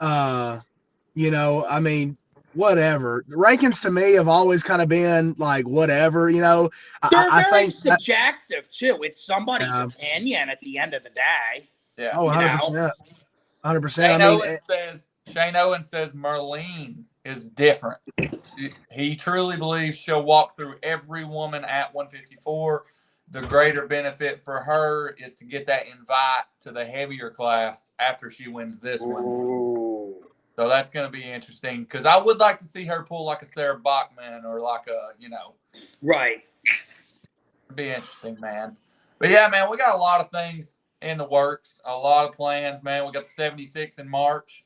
[SPEAKER 4] You know, I mean, whatever. Rankings to me have always kind of been like whatever. You know,
[SPEAKER 2] They're
[SPEAKER 4] I
[SPEAKER 2] very
[SPEAKER 4] think that,
[SPEAKER 2] subjective too. It's somebody's opinion at the end of the day.
[SPEAKER 1] Yeah.
[SPEAKER 4] oh,
[SPEAKER 2] You
[SPEAKER 4] 100%, 100%. I
[SPEAKER 1] Shane
[SPEAKER 4] mean,
[SPEAKER 1] Owens says Merlene is different. He truly believes she'll walk through every woman at 154. The greater benefit for her is to get that invite to the heavier class after she wins this one.
[SPEAKER 2] Ooh.
[SPEAKER 1] So that's going to be interesting because I would like to see her pull like a Sarah Bachman or like a, you know.
[SPEAKER 2] Right.
[SPEAKER 1] It'd be interesting, man. But yeah, man, we got a lot of things in the works, a lot of plans, man. We got the 76 in March.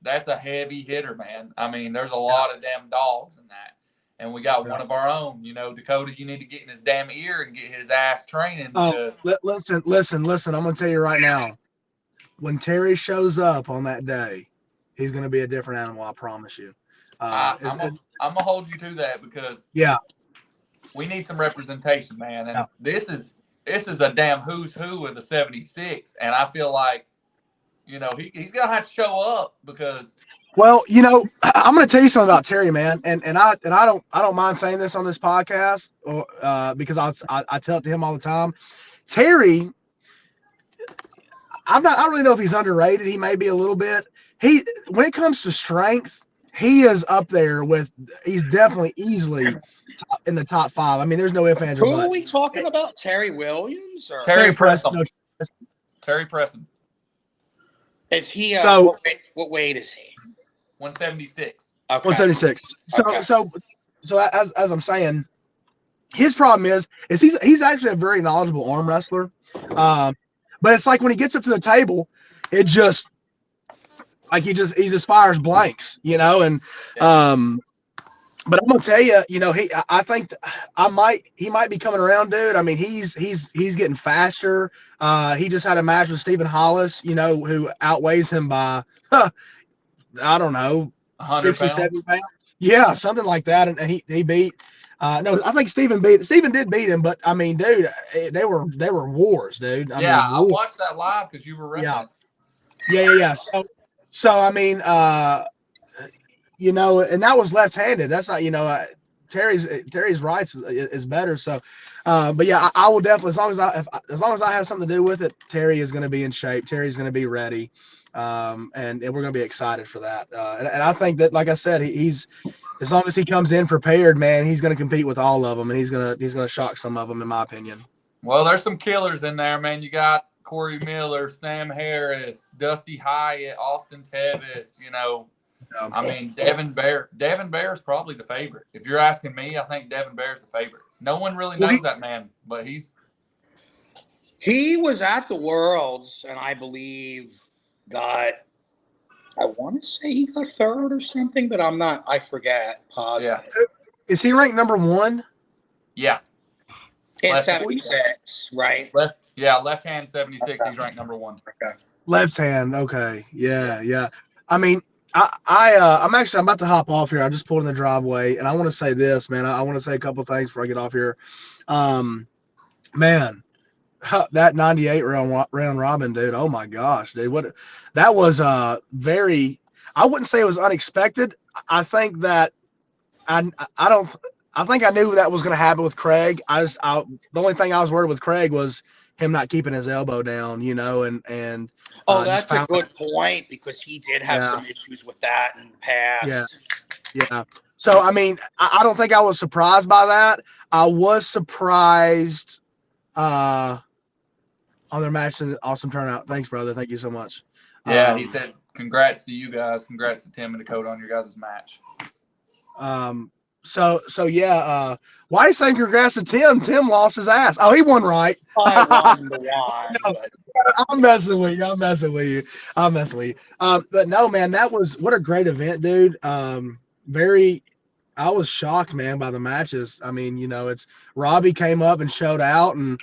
[SPEAKER 1] That's a heavy hitter, man. I mean, there's a lot of damn dogs in that. And we got one of our own. You know, Dakota, you need to get in his damn ear and get his ass training.
[SPEAKER 4] Oh, listen. I'm going to tell you right now. When Terry shows up on that day, he's going to be a different animal, I promise you.
[SPEAKER 1] I'm going to hold you to that because we need some representation, man. And this is a damn who's who of the 76. And I feel like, you know, he's going to have to show up because –
[SPEAKER 4] well, you know, I'm going to tell you something about Terry, man, and I don't mind saying this on this podcast, or because I tell it to him all the time. Terry, I don't really know if he's underrated. He may be a little bit. When it comes to strength, he is up there with. He's definitely easily in the top 5. I mean, there's no ifs, ands, or buts.
[SPEAKER 2] Who are we talking about? Terry Williams or
[SPEAKER 1] Terry Preston? No, Terry Preston.
[SPEAKER 2] Is he? What weight is he?
[SPEAKER 1] 176.
[SPEAKER 2] Okay.
[SPEAKER 4] 176. So as I'm saying, his problem is he's actually a very knowledgeable arm wrestler. But it's like when he gets up to the table, it just like he just fires blanks, you know, and but I'm gonna tell you, you know, I think he might be coming around, dude. I mean, he's getting faster. He just had a match with Stephen Hollis, you know, who outweighs him by I don't know, 60, 70 pounds. Yeah, something like that. And he beat. No, I think Steven did beat him, but I mean, dude, they were wars, dude.
[SPEAKER 1] I watched that live because you were wrestling.
[SPEAKER 4] Yeah. So I mean, you know, and that was left-handed. That's not, you know, Terry's rights is better. So, but yeah, I will definitely, as long as I have something to do with it, Terry is going to be in shape. Terry's going to be ready. And we're going to be excited for that. And I think that, like I said, he's as long as he comes in prepared, man, he's going to compete with all of them, and he's going to shock some of them, in my opinion.
[SPEAKER 1] Well, there's some killers in there, man. You got Corey Miller, Sam Harris, Dusty Hyatt, Austin Tevis. You know, I mean, Devin Bear. Devin Bear is probably the favorite. If you're asking me, I think Devin Bear is the favorite. No one really knows that man, but
[SPEAKER 2] he was at the Worlds, and I believe I want to say he got 3rd or something, but I forget. Positive.
[SPEAKER 4] Yeah. Is he ranked number 1?
[SPEAKER 1] Yeah.
[SPEAKER 2] In 76, right?
[SPEAKER 1] Left hand 76. He's ranked number 1.
[SPEAKER 2] Okay.
[SPEAKER 4] Left hand. Okay. Yeah. I mean, I'm about to hop off here. I just pulled in the driveway, and I want to say this, man. I want to say a couple things before I get off here. Man, that 98 round robin, dude. Oh my gosh, dude. That was very. I wouldn't say it was unexpected. I think that I think I knew that was going to happen with Craig. The only thing I was worried with Craig was him not keeping his elbow down, you know, and
[SPEAKER 2] that's a good point, because he did have some issues with that in the past.
[SPEAKER 4] Yeah. So I mean, I don't think I was surprised by that. I was surprised on their match, and awesome turnout. Thanks, brother. Thank you so much.
[SPEAKER 1] Yeah, he said congrats to you guys. Congrats to Tim and Dakota on your guys' match.
[SPEAKER 4] So yeah, why are you saying congrats to Tim? Tim lost his ass. Oh, he won, right?
[SPEAKER 2] I won the one.
[SPEAKER 4] No, I'm messing with you. But no, man, what a great event, dude. I was shocked, man, by the matches. I mean, you know, it's Robbie came up and showed out, and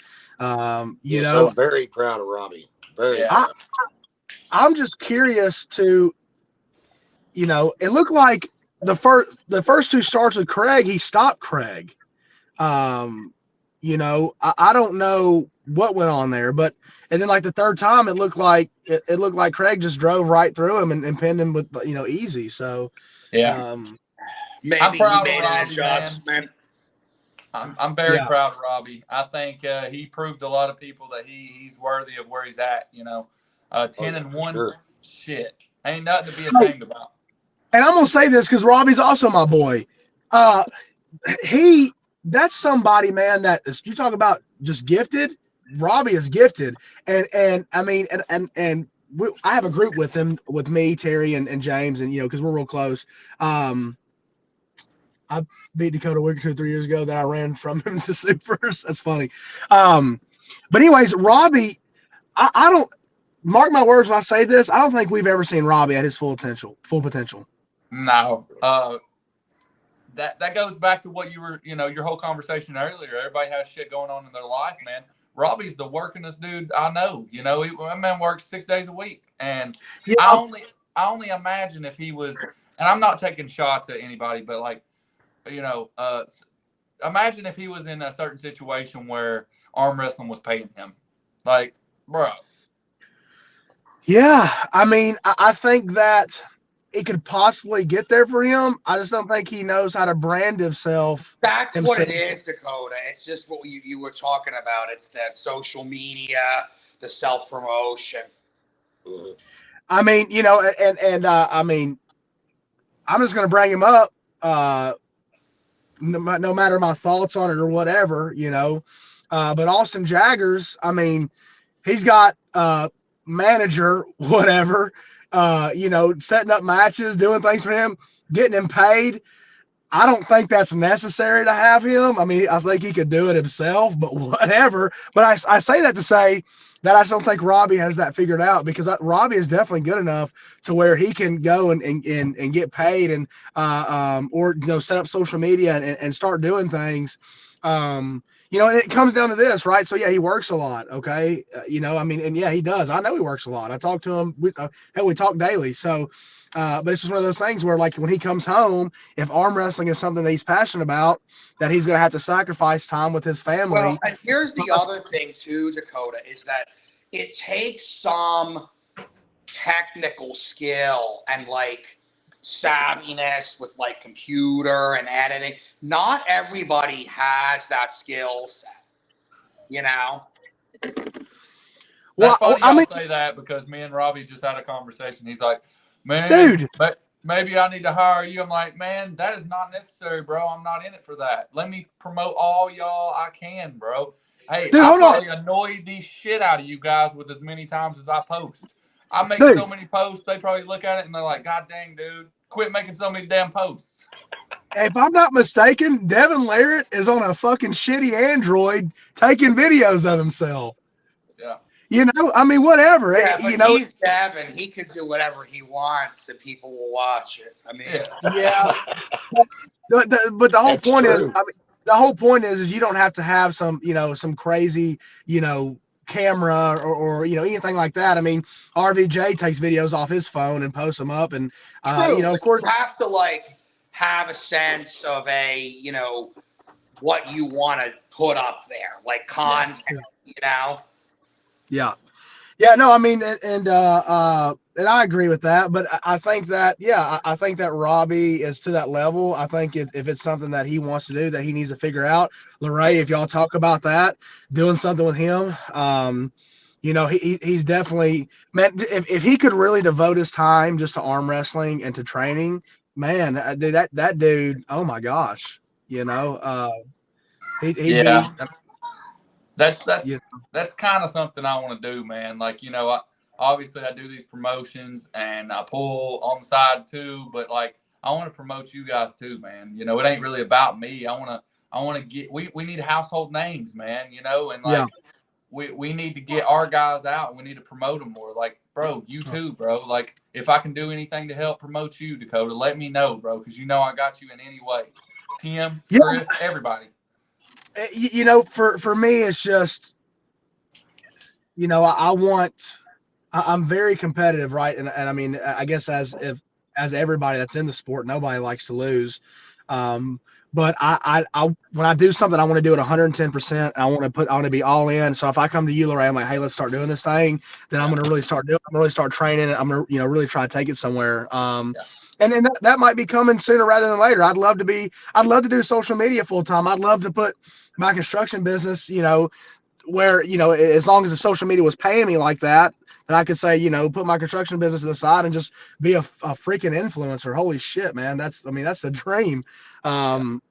[SPEAKER 4] you know,
[SPEAKER 3] I'm very proud of Robbie. Very proud.
[SPEAKER 4] I'm just curious to, you know, it looked like the first 2 starts with Craig, he stopped Craig. You know, I don't know what went on there, but and then like the third time, it looked like Craig just drove right through him and pinned him with easy. So
[SPEAKER 1] Yeah.
[SPEAKER 4] um,
[SPEAKER 1] I'm
[SPEAKER 2] Maybe he
[SPEAKER 1] proud of
[SPEAKER 2] made an
[SPEAKER 1] Robbie, man.
[SPEAKER 2] adjustment.
[SPEAKER 1] I'm very proud of Robbie. I think he proved a lot of people that he's worthy of where he's at. 10-1,
[SPEAKER 3] sure.
[SPEAKER 1] shit, ain't nothing to be ashamed about.
[SPEAKER 4] And I'm gonna say this because Robbie's also my boy. That's somebody, man, that is, you talk about just gifted. Robbie is gifted, and I mean, I have a group with him, with me, Terry, and James, and because we're real close. I beat Dakota Wicker 2 or 3 years ago that I ran from him to supers. That's funny. But anyways, Robbie, I don't, mark my words when I say this, I don't think we've ever seen Robbie at his full potential.
[SPEAKER 1] No. That goes back to what you were, your whole conversation earlier. Everybody has shit going on in their life, man. Robbie's the workingest dude I know. That man works 6 days a week, and I only imagine if he was. And I'm not taking shots at anybody, but like, imagine if he was in a certain situation where arm wrestling was paying him, like, bro.
[SPEAKER 4] Yeah, I mean, I think that it could possibly get there for him. I just don't think he knows how to brand himself.
[SPEAKER 2] That's what it is, Dakota. It's just what you were talking about. It's that social media, the self-promotion.
[SPEAKER 4] I mean, I mean, I'm just going to bring him up, no matter my thoughts on it or whatever, but Austin Jaggers, I mean, he's got manager, whatever, setting up matches, doing things for him, getting him paid. I don't think that's necessary to have him. I mean, I think he could do it himself, but whatever. But I say that to say that I just don't think Robbie has that figured out, because Robbie is definitely good enough to where he can go and get paid and or set up social media and start doing things. And it comes down to this, right? So yeah, he works a lot. Okay. I mean, and yeah, he does. I know he works a lot. I talk to him. We talk daily. So, but it's just one of those things where, like, when he comes home, if arm wrestling is something that he's passionate about, that he's going to have to sacrifice time with his family.
[SPEAKER 2] Well, and here's the other thing too, Dakota, is that it takes some technical skill and like savviness with like computer and editing. Not everybody has that skill set,
[SPEAKER 1] Well, funny y'all say that, because me and Robbie just had a conversation. He's like, man, dude, but maybe I need to hire you. I'm like, man, that is not necessary, bro. I'm not in it for that. Let me promote all y'all I can, bro. Hey, dude, I probably annoy the shit out of you guys with as many times as I post. I make so many posts, they probably look at it and they're like, God dang, dude, quit making so many damn posts.
[SPEAKER 4] If I'm not mistaken, Devin Larrett is on a fucking shitty Android taking videos of himself.
[SPEAKER 1] Yeah.
[SPEAKER 4] I mean, whatever.
[SPEAKER 2] Yeah, but he's Devin. He can do whatever he wants and people will watch it. I mean,
[SPEAKER 4] yeah. But the whole point is, the whole point is you don't have to have some crazy, camera or anything like that. I mean, RVJ takes videos off his phone and posts them up, and of course,
[SPEAKER 2] you have to like have a sense of what you want to put up there, like content,
[SPEAKER 4] Yeah. Yeah, no, I mean, and I agree with that, but I think that, I think that Robbie is to that level. I think if it's something that he wants to do, that he needs to figure out. Lorray, if y'all talk about that, doing something with him, he's definitely, man, if he could really devote his time just to arm wrestling and to training, man, that dude, oh my gosh, he'd be.
[SPEAKER 1] That's kind of something I want to do, man. Like, obviously I do these promotions and I pull on the side too, but like, I want to promote you guys too, man. It ain't really about me. I want to get, we need household names, man, and like, we need to get our guys out. We need to promote them more. Like, bro, you too, bro. Like, if I can do anything to help promote you, Dakota, let me know, bro. Cause I got you in any way. Tim, Chris, everybody.
[SPEAKER 4] For me, it's just, I'm very competitive, right? And I mean, I guess as everybody that's in the sport, nobody likes to lose. But I when I do something, I want to do it 110%. I want to be all in. So if I come to you, Lorraine, I'm like, hey, let's start doing this thing, then I'm going to really start doing. I'm going to really start training. I'm going to, really try to take it somewhere. And then that might be coming sooner rather than later. I'd love to do social media full time. I'd love to put my construction business, where, as long as the social media was paying me like that, then I could say, put my construction business to the side and just be a freaking influencer. Holy shit, man. That's the dream.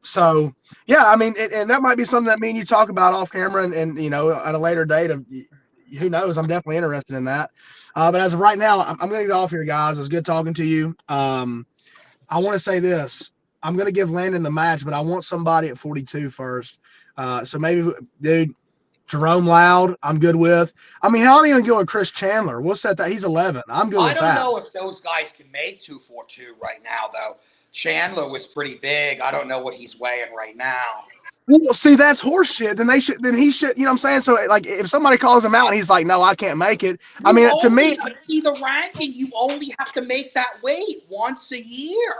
[SPEAKER 4] So yeah, I mean, and that might be something that me and you talk about off camera and at a later date of, who knows, I'm definitely interested in that. But as of right now, I'm going to get off here, guys. It was good talking to you. I want to say this. I'm going to give Landon the match, but I want somebody at 42 first. So maybe, dude, Jerome Loud, I'm good with. I mean, how am I even going Chris Chandler? We'll set that. He's 11. I'm good with that.
[SPEAKER 2] I don't know if those guys can make 242 right now, though. Chandler was pretty big. I don't know what he's weighing right now.
[SPEAKER 4] Well, see, that's horse shit. Then he should, you know what I'm saying? So, like, if somebody calls him out and he's like, no, I can't make it. I mean, to me.
[SPEAKER 2] But see, the ranking, you only have to make that weight once a year.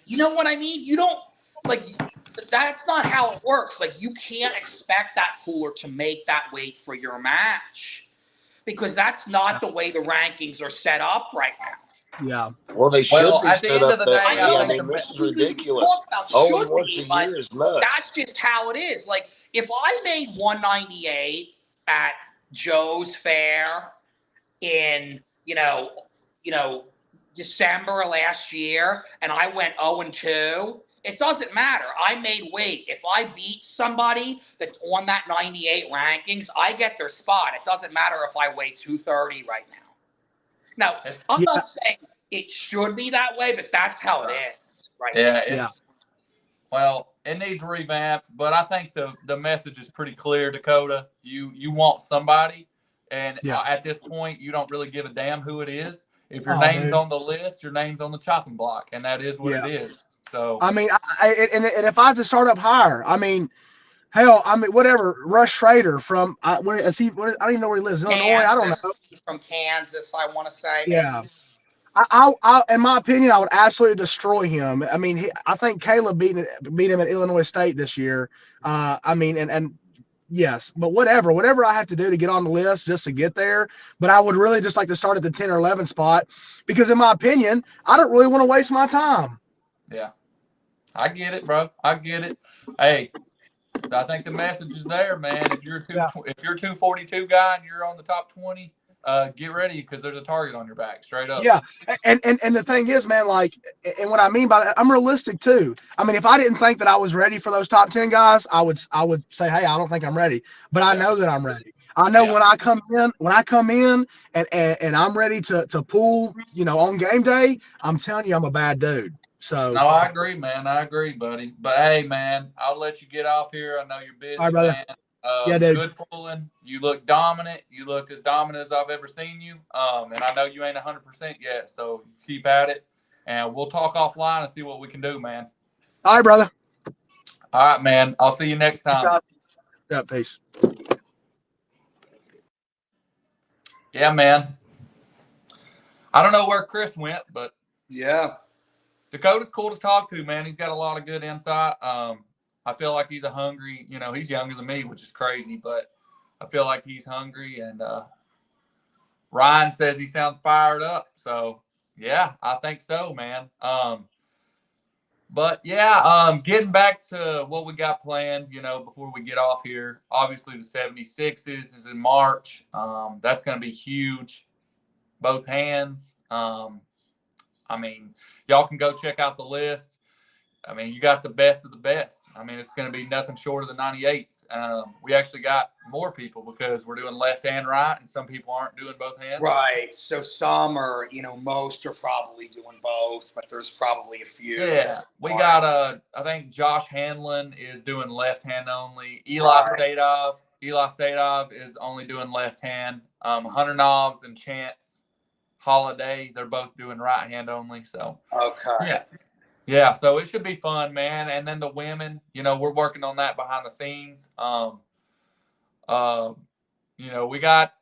[SPEAKER 2] You know what I mean? You don't, like, that's not how it works. Like, you can't expect that cooler to make that weight for your match because that's not the way the rankings are set up right now.
[SPEAKER 4] Yeah.
[SPEAKER 3] Well, they should be
[SPEAKER 1] at the
[SPEAKER 3] set
[SPEAKER 1] end
[SPEAKER 3] up
[SPEAKER 1] of the day,
[SPEAKER 3] I mean, this is ridiculous. Only once a year is nuts.
[SPEAKER 2] That's just how it is. Like, if I made 198 at Joe's Fair in, December of last year, and I went 0-2, it doesn't matter. I made weight. If I beat somebody that's on that 98 rankings, I get their spot. It doesn't matter if I weigh 230 right now. Now, I'm not saying it should be that way, but that's how it is right now.
[SPEAKER 1] Well, it needs revamped, but I think the message is pretty clear, Dakota. You want somebody, and at this point, you don't really give a damn who it is. If your name's on the list, your name's on the chopping block, and that is what it is. So
[SPEAKER 4] I mean, and if I have to start up higher, I mean, hell, I mean, whatever. Rush Schrader from where is he? I don't even know where he lives. Illinois. I don't know.
[SPEAKER 2] He's from Kansas, I want to say.
[SPEAKER 4] Yeah. I in my opinion, I would absolutely destroy him. I mean, I think Caleb beat him at Illinois State this year. I mean, and yes, but whatever I have to do to get on the list just to get there. But I would really just like to start at the 10 or 11 spot because, in my opinion, I don't really want to waste my time.
[SPEAKER 1] Yeah, I get it, bro. I get it. Hey, I think the message is there, man. If you're if you're 242 guy and you're on the top 20, get ready because there's a target on your back, straight up.
[SPEAKER 4] Yeah, and the thing is, man, like, and what I mean by that, I'm realistic too. I mean, if I didn't think that I was ready for those top 10 guys, I would say, hey, I don't think I'm ready. But I know that I'm ready. I know when I come in and I'm ready to pull, on game day, I'm telling you, I'm a bad dude. So
[SPEAKER 1] no, I agree, man. I agree, buddy. But hey, man, I'll let you get off here. I know you're busy,
[SPEAKER 4] all right, brother.
[SPEAKER 1] Man. Dude. Good pulling. You look dominant. You look as dominant as I've ever seen you. And I know you ain't 100% yet, so keep at it. And we'll talk offline and see what we can do, man.
[SPEAKER 4] All right, brother.
[SPEAKER 1] All right, man. I'll see you next time.
[SPEAKER 4] Yeah, peace.
[SPEAKER 1] Yeah, man. I don't know where Chris went, but
[SPEAKER 2] yeah.
[SPEAKER 1] Dakota's cool to talk to, man. He's got a lot of good insight. I feel like he's a hungry, he's younger than me, which is crazy, but I feel like he's hungry. And Ryan says he sounds fired up. So, yeah, I think so, man. But, yeah, getting back to what we got planned, before we get off here, obviously the 76s is in March. That's going to be huge, both hands. I mean, y'all can go check out the list. I mean, you got the best of the best. I mean, it's going to be nothing short of the 98s. We actually got more people because we're doing left and right, and some people aren't doing both hands.
[SPEAKER 2] Right. So some are, most are probably doing both, but there's probably a few.
[SPEAKER 1] Yeah. We got, I think Josh Hanlon is doing left hand only. Eli Sadov is only doing left hand. Hunter Knobs and Chance Holiday, they're both doing right hand only. So
[SPEAKER 2] okay.
[SPEAKER 1] Yeah, so it should be fun, man. And then the women, we're working on that behind the scenes. We got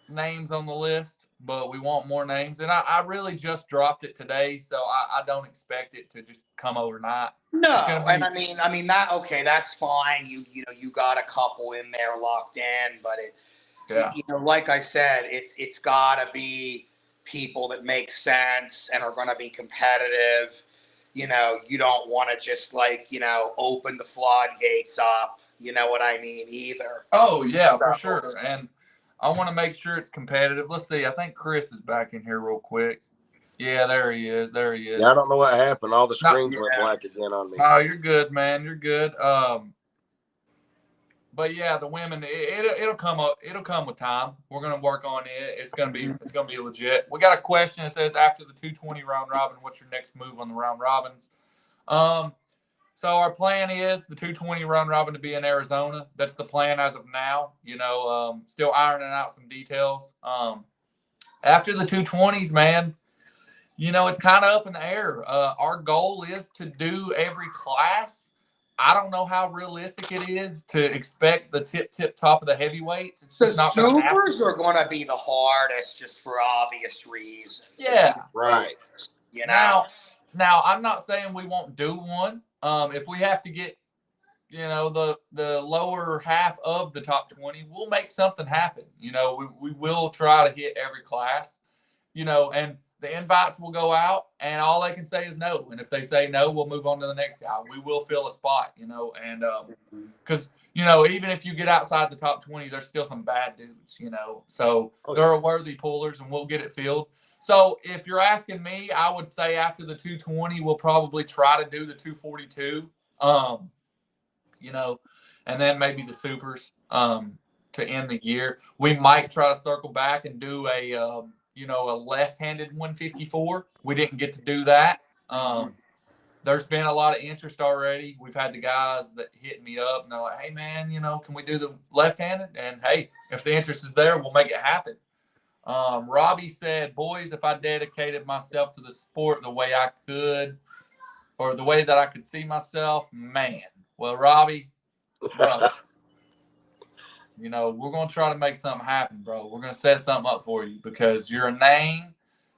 [SPEAKER 1] names on the list. but we want more names. And I really just dropped it today, so I don't expect it to just come overnight.
[SPEAKER 2] No,
[SPEAKER 1] It's gonna be,
[SPEAKER 2] and I mean that. Okay, that's fine. You know, you got a couple in there locked in, but
[SPEAKER 1] yeah.
[SPEAKER 2] you know, like I said, it's got to be people that make sense and are going to be competitive. You know, you don't want to just like, you know, open the floodgates up. You know what I mean? Either.
[SPEAKER 1] Oh yeah, for sure. And I want to make sure it's competitive. Let's see. I think Chris is back in here real quick. Yeah, there he is. There he is.
[SPEAKER 3] Yeah, I don't know what happened. All the screens
[SPEAKER 2] No,
[SPEAKER 3] went black again on me.
[SPEAKER 1] Oh, you're good, man. You're good. But yeah, the women, it'll come up. It'll come with time. We're gonna work on it. It's gonna be legit. We got a question that says, after the 220 round robin, what's your next move on the round robins? So our plan is the 220 round robin to be in Arizona. That's the plan as of now. You know, still ironing out some details. After the 220s, man, you know, it's kind of up in the air. Our goal is to do every class. I don't know how realistic it is to expect the tip top of the heavyweights. It's just not going to happen.
[SPEAKER 2] Supers are going to be the hardest, just for obvious reasons.
[SPEAKER 1] Yeah,
[SPEAKER 3] right.
[SPEAKER 2] You know.
[SPEAKER 1] Now I'm not saying we won't do one. If we have to get, you know, the lower half of the top 20, we'll make something happen. You know, we will try to hit every class. You know, and the invites will go out, and all they can say is no. And if they say no, we'll move on to the next guy. We will fill a spot, you know, and because, you know, even if you get outside the top 20, there's still some bad dudes, you know. So there are worthy pullers, and we'll get it filled. So if you're asking me, I would say after the 220, we'll probably try to do the 242, you know, and then maybe the supers to end the year. We might try to circle back and do a you know, a left-handed 154. We didn't get to do that. There's been a lot of interest already. We've had the guys that hit me up, and they're like, hey, man, you know, can we do the left-handed? And, hey, if the interest is there, we'll make it happen. Robbie said, boys, if I dedicated myself to the sport the way I could, or the way that I could see myself, man. Well, Robbie, bro, you know, we're going to try to make something happen, bro. We're going to set something up for you because you're a name.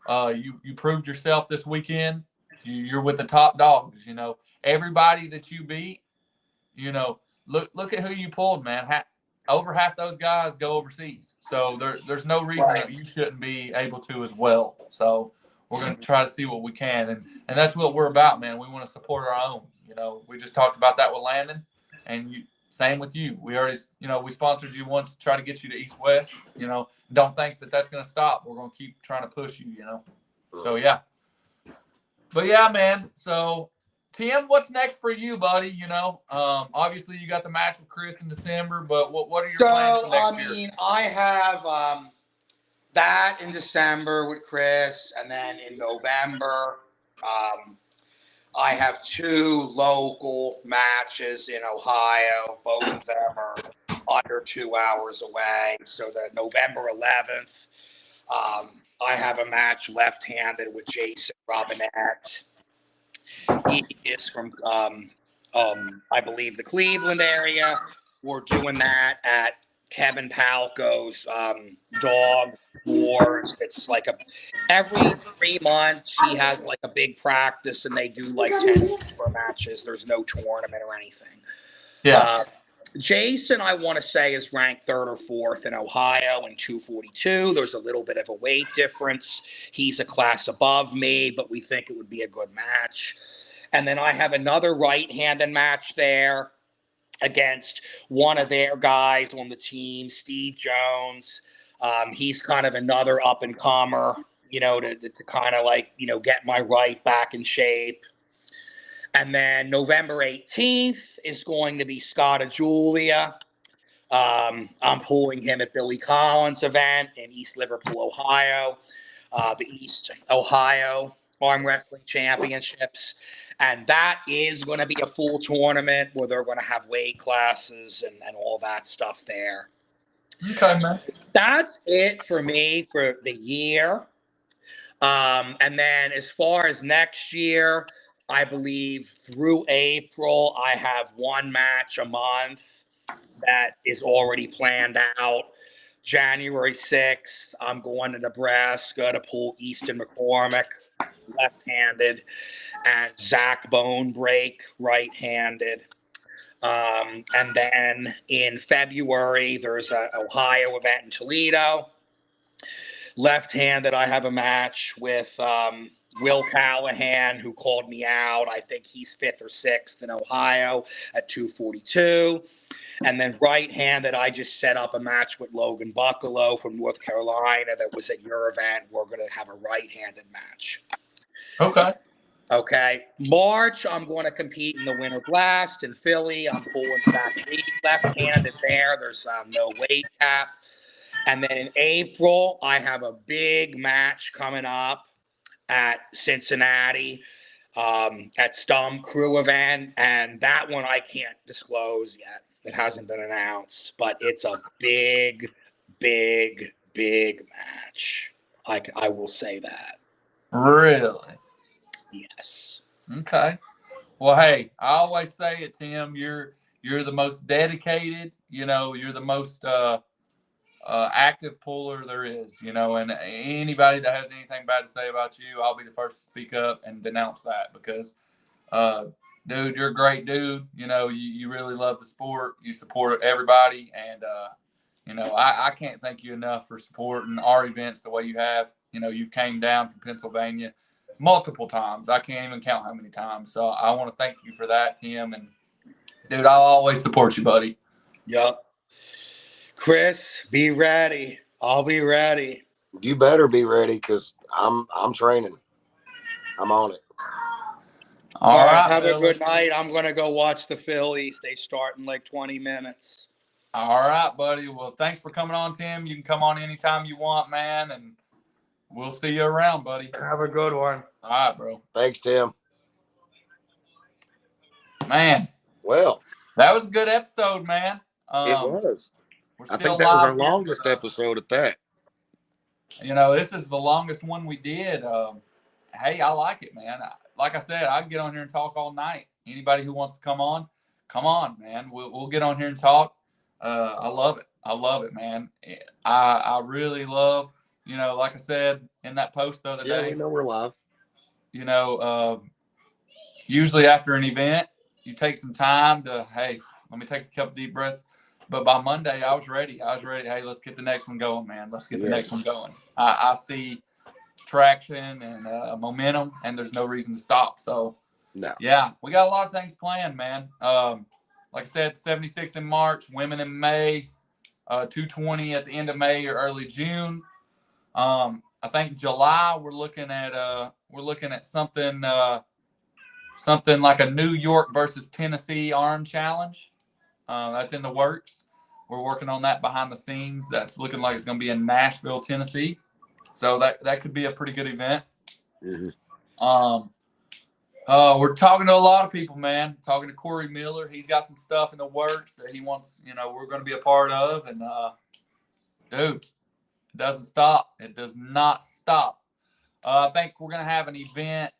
[SPEAKER 1] You proved yourself this weekend. You're with the top dogs, you know. Everybody that you beat, you know, look at who you pulled, man. Over half those guys go overseas. So there's no reason that you shouldn't be able to as well. So we're going to try to see what we can. And that's what we're about, man. We want to support our own. You know, we just talked about that with Landon. And same with you. We already, you know, we sponsored you once to try to get you to East West. You know, don't think that that's going to stop. We're going to keep trying to push you, you know. So, yeah. But, yeah, man. So, Tim, what's next for you, buddy? You know, obviously you got the match with Chris in December, but what are your plans for next year?
[SPEAKER 2] I mean, I have that in December with Chris, and then in November, I have 2 local matches in Ohio. Both of them are under 2 hours away. So the November 11th, I have a match left-handed with Jason Robinette. He is from, I believe, the Cleveland area. We're doing that at Kevin Palco's Dog Wars. It's like every 3 months he has like a big practice, and they do like 10 matches. There's no tournament or anything.
[SPEAKER 1] Yeah.
[SPEAKER 2] Jason, I want to say, is ranked 3rd or 4th in Ohio in 242. There's a little bit of a weight difference. He's a class above me, but we think it would be a good match. And then I have another right-handed match there against one of their guys on the team, Steve Jones. He's kind of another up-and-comer, you know, to kind of like, you know, get my right back in shape. And then November 18th is going to be Scott Julia. I'm pulling him at Billy Collins' event in East Liverpool, Ohio, the East Ohio Arm Wrestling Championships. And that is going to be a full tournament where they're going to have weight classes and all that stuff there.
[SPEAKER 1] Okay, man.
[SPEAKER 2] That's it for me for the year. And then as far as next year, I believe through April, I have 1 match a month that is already planned out. January 6th, I'm going to Nebraska to pull Easton McCormick, left-handed, and Zach Bonebreak, right-handed. And then in February, there's an Ohio event in Toledo. Left-handed, I have a match with Will Callahan, who called me out. I think he's 5th or 6th in Ohio at 242. And then right-handed, I just set up a match with Logan Buccalo from North Carolina that was at your event. We're going to have a right-handed match. Okay. March, I'm going to compete in the Winter Blast in Philly. I'm pulling Zach Lee, left-handed there. There's no weight cap. And then in April, I have a big match coming up at Cincinnati at Stum Crew event. And that one I can't disclose yet. It hasn't been announced, but it's a big, big, big match. I will say that.
[SPEAKER 1] Really?
[SPEAKER 2] Yes.
[SPEAKER 1] Okay. Well, hey, I always say it, Tim. You're the most dedicated. You know, you're the most active puller there is. You know, and anybody that has anything bad to say about you, I'll be the first to speak up and denounce that because, dude, you're a great dude. You know, you really love the sport. You support everybody, and you know, I can't thank you enough for supporting our events the way you have. You know, you came down from Pennsylvania multiple times. I can't even count how many times. So I want to thank you for that, Tim. And dude, I'll always support you, buddy.
[SPEAKER 2] Yep. Chris, be ready. I'll be ready.
[SPEAKER 3] You better be ready because I'm training. I'm on it.
[SPEAKER 2] All right, have a good night. I'm going to go watch the Phillies. They start in like 20 minutes.
[SPEAKER 1] All right, buddy. Well, thanks for coming on, Tim. You can come on anytime you want, man. And we'll see you around, buddy.
[SPEAKER 2] Have a good one.
[SPEAKER 1] All right, bro.
[SPEAKER 3] Thanks, Tim.
[SPEAKER 1] Man.
[SPEAKER 3] Well,
[SPEAKER 1] that was a good episode, man.
[SPEAKER 3] It was.
[SPEAKER 1] I
[SPEAKER 3] think that was our longest episode at that.
[SPEAKER 1] You know, this is the longest one we did. Hey, I like it, man. Like I said, I'd get on here and talk all night. Anybody who wants to come on, man. We'll get on here and talk. I love it. I love it, man. I really love, you know, like I said in that post the other day.
[SPEAKER 3] Yeah, we know we're live.
[SPEAKER 1] You know, usually after an event, you take some time to, hey, let me take a couple deep breaths. But by Monday, I was ready. Hey, let's get the next one going, man. Let's get the next one going. I see traction and momentum, and there's no reason to stop. So, yeah, we got a lot of things planned, man. Like I said, 76 in March, women in May, 220 at the end of May or early June. I think July we're looking at something like a New York versus Tennessee arm challenge. That's in the works. We're working on that behind the scenes. That's looking like it's going to be in Nashville, Tennessee. So that could be a pretty good event. Mm-hmm. We're talking to a lot of people, man. Talking to Corey Miller. He's got some stuff in the works that he wants, you know, we're going to be a part of. And, dude, it doesn't stop. It does not stop. I think we're going to have an event.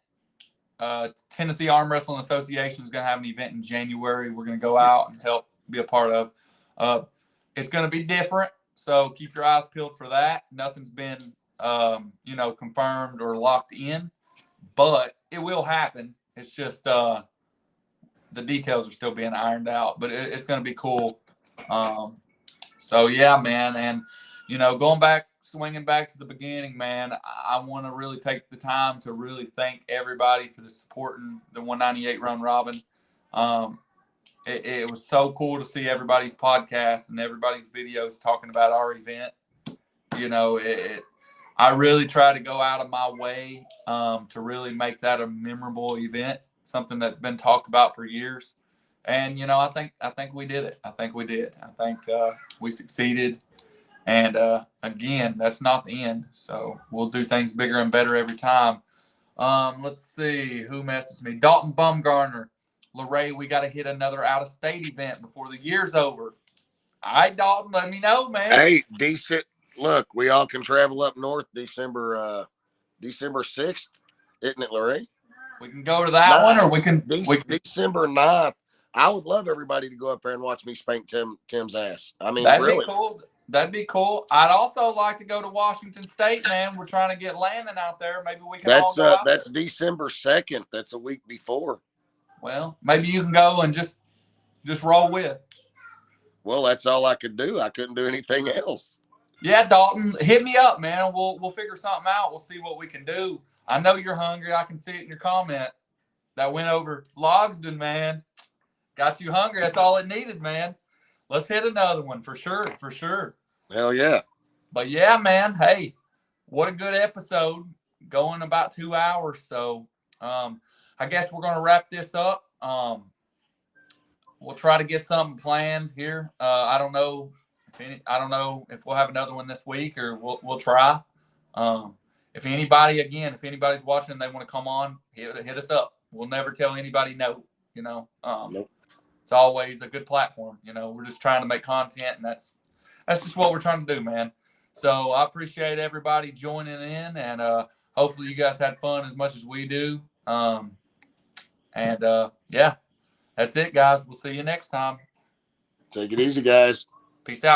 [SPEAKER 1] Tennessee Arm Wrestling Association is going to have an event in January. We're going to go out and help be a part of. It's going to be different, so keep your eyes peeled for that. Nothing's been, you know, confirmed or locked in, but it will happen. It's just the details are still being ironed out, but it's going to be cool. So yeah, man, and you know, swinging back to the beginning, man, I want to really take the time to really thank everybody for the supporting the 198 Run Robin. It was so cool to see everybody's podcast and everybody's videos talking about our event. You know, I really try to go out of my way to really make that a memorable event, something that's been talked about for years. And, you know, I think we did it. I think we did. I think we succeeded. And, again, that's not the end. So we'll do things bigger and better every time. Let's see. Who messaged me? Dalton Bumgarner. LeRae, we got to hit another out-of-state event before the year's over. All right, Dalton, let me know, man.
[SPEAKER 3] Hey, decent. Look, we all can travel up north December 6th, isn't it, LeRae?
[SPEAKER 1] We can go to that one, or we can
[SPEAKER 3] December 9th. I would love everybody to go up there and watch me spank Tim's ass. I mean,
[SPEAKER 1] that'd
[SPEAKER 3] really.
[SPEAKER 1] be cool. That'd be cool. I'd also like to go to Washington State, man. We're trying to get Landon out there. Maybe we can all go out
[SPEAKER 3] That's
[SPEAKER 1] there.
[SPEAKER 3] December 2nd. That's a week before.
[SPEAKER 1] Well, maybe you can go and just roll with.
[SPEAKER 3] Well, that's all I could do. I couldn't do anything else.
[SPEAKER 1] Yeah, Dalton, hit me up, man. We'll figure something out. We'll see what we can do. I know you're hungry. I can see it in your comment. That went over Logsdon, man. Got you hungry. That's all it needed, man. Let's hit another one for sure. For sure.
[SPEAKER 3] Hell yeah.
[SPEAKER 1] But yeah, man. Hey, what a good episode. Going about 2 hours. So I guess we're gonna wrap this up. We'll try to get something planned here. I don't know if we'll have another one this week or we'll try. If anybody's watching and they want to come on, hit us up. We'll never tell anybody no, you know.
[SPEAKER 3] Nope.
[SPEAKER 1] It's always a good platform, you know. We're just trying to make content, and that's just what we're trying to do, man. So I appreciate everybody joining in, and hopefully you guys had fun as much as we do. Yeah, that's it, guys. We'll see you next time.
[SPEAKER 3] Take it easy, guys.
[SPEAKER 1] Peace out.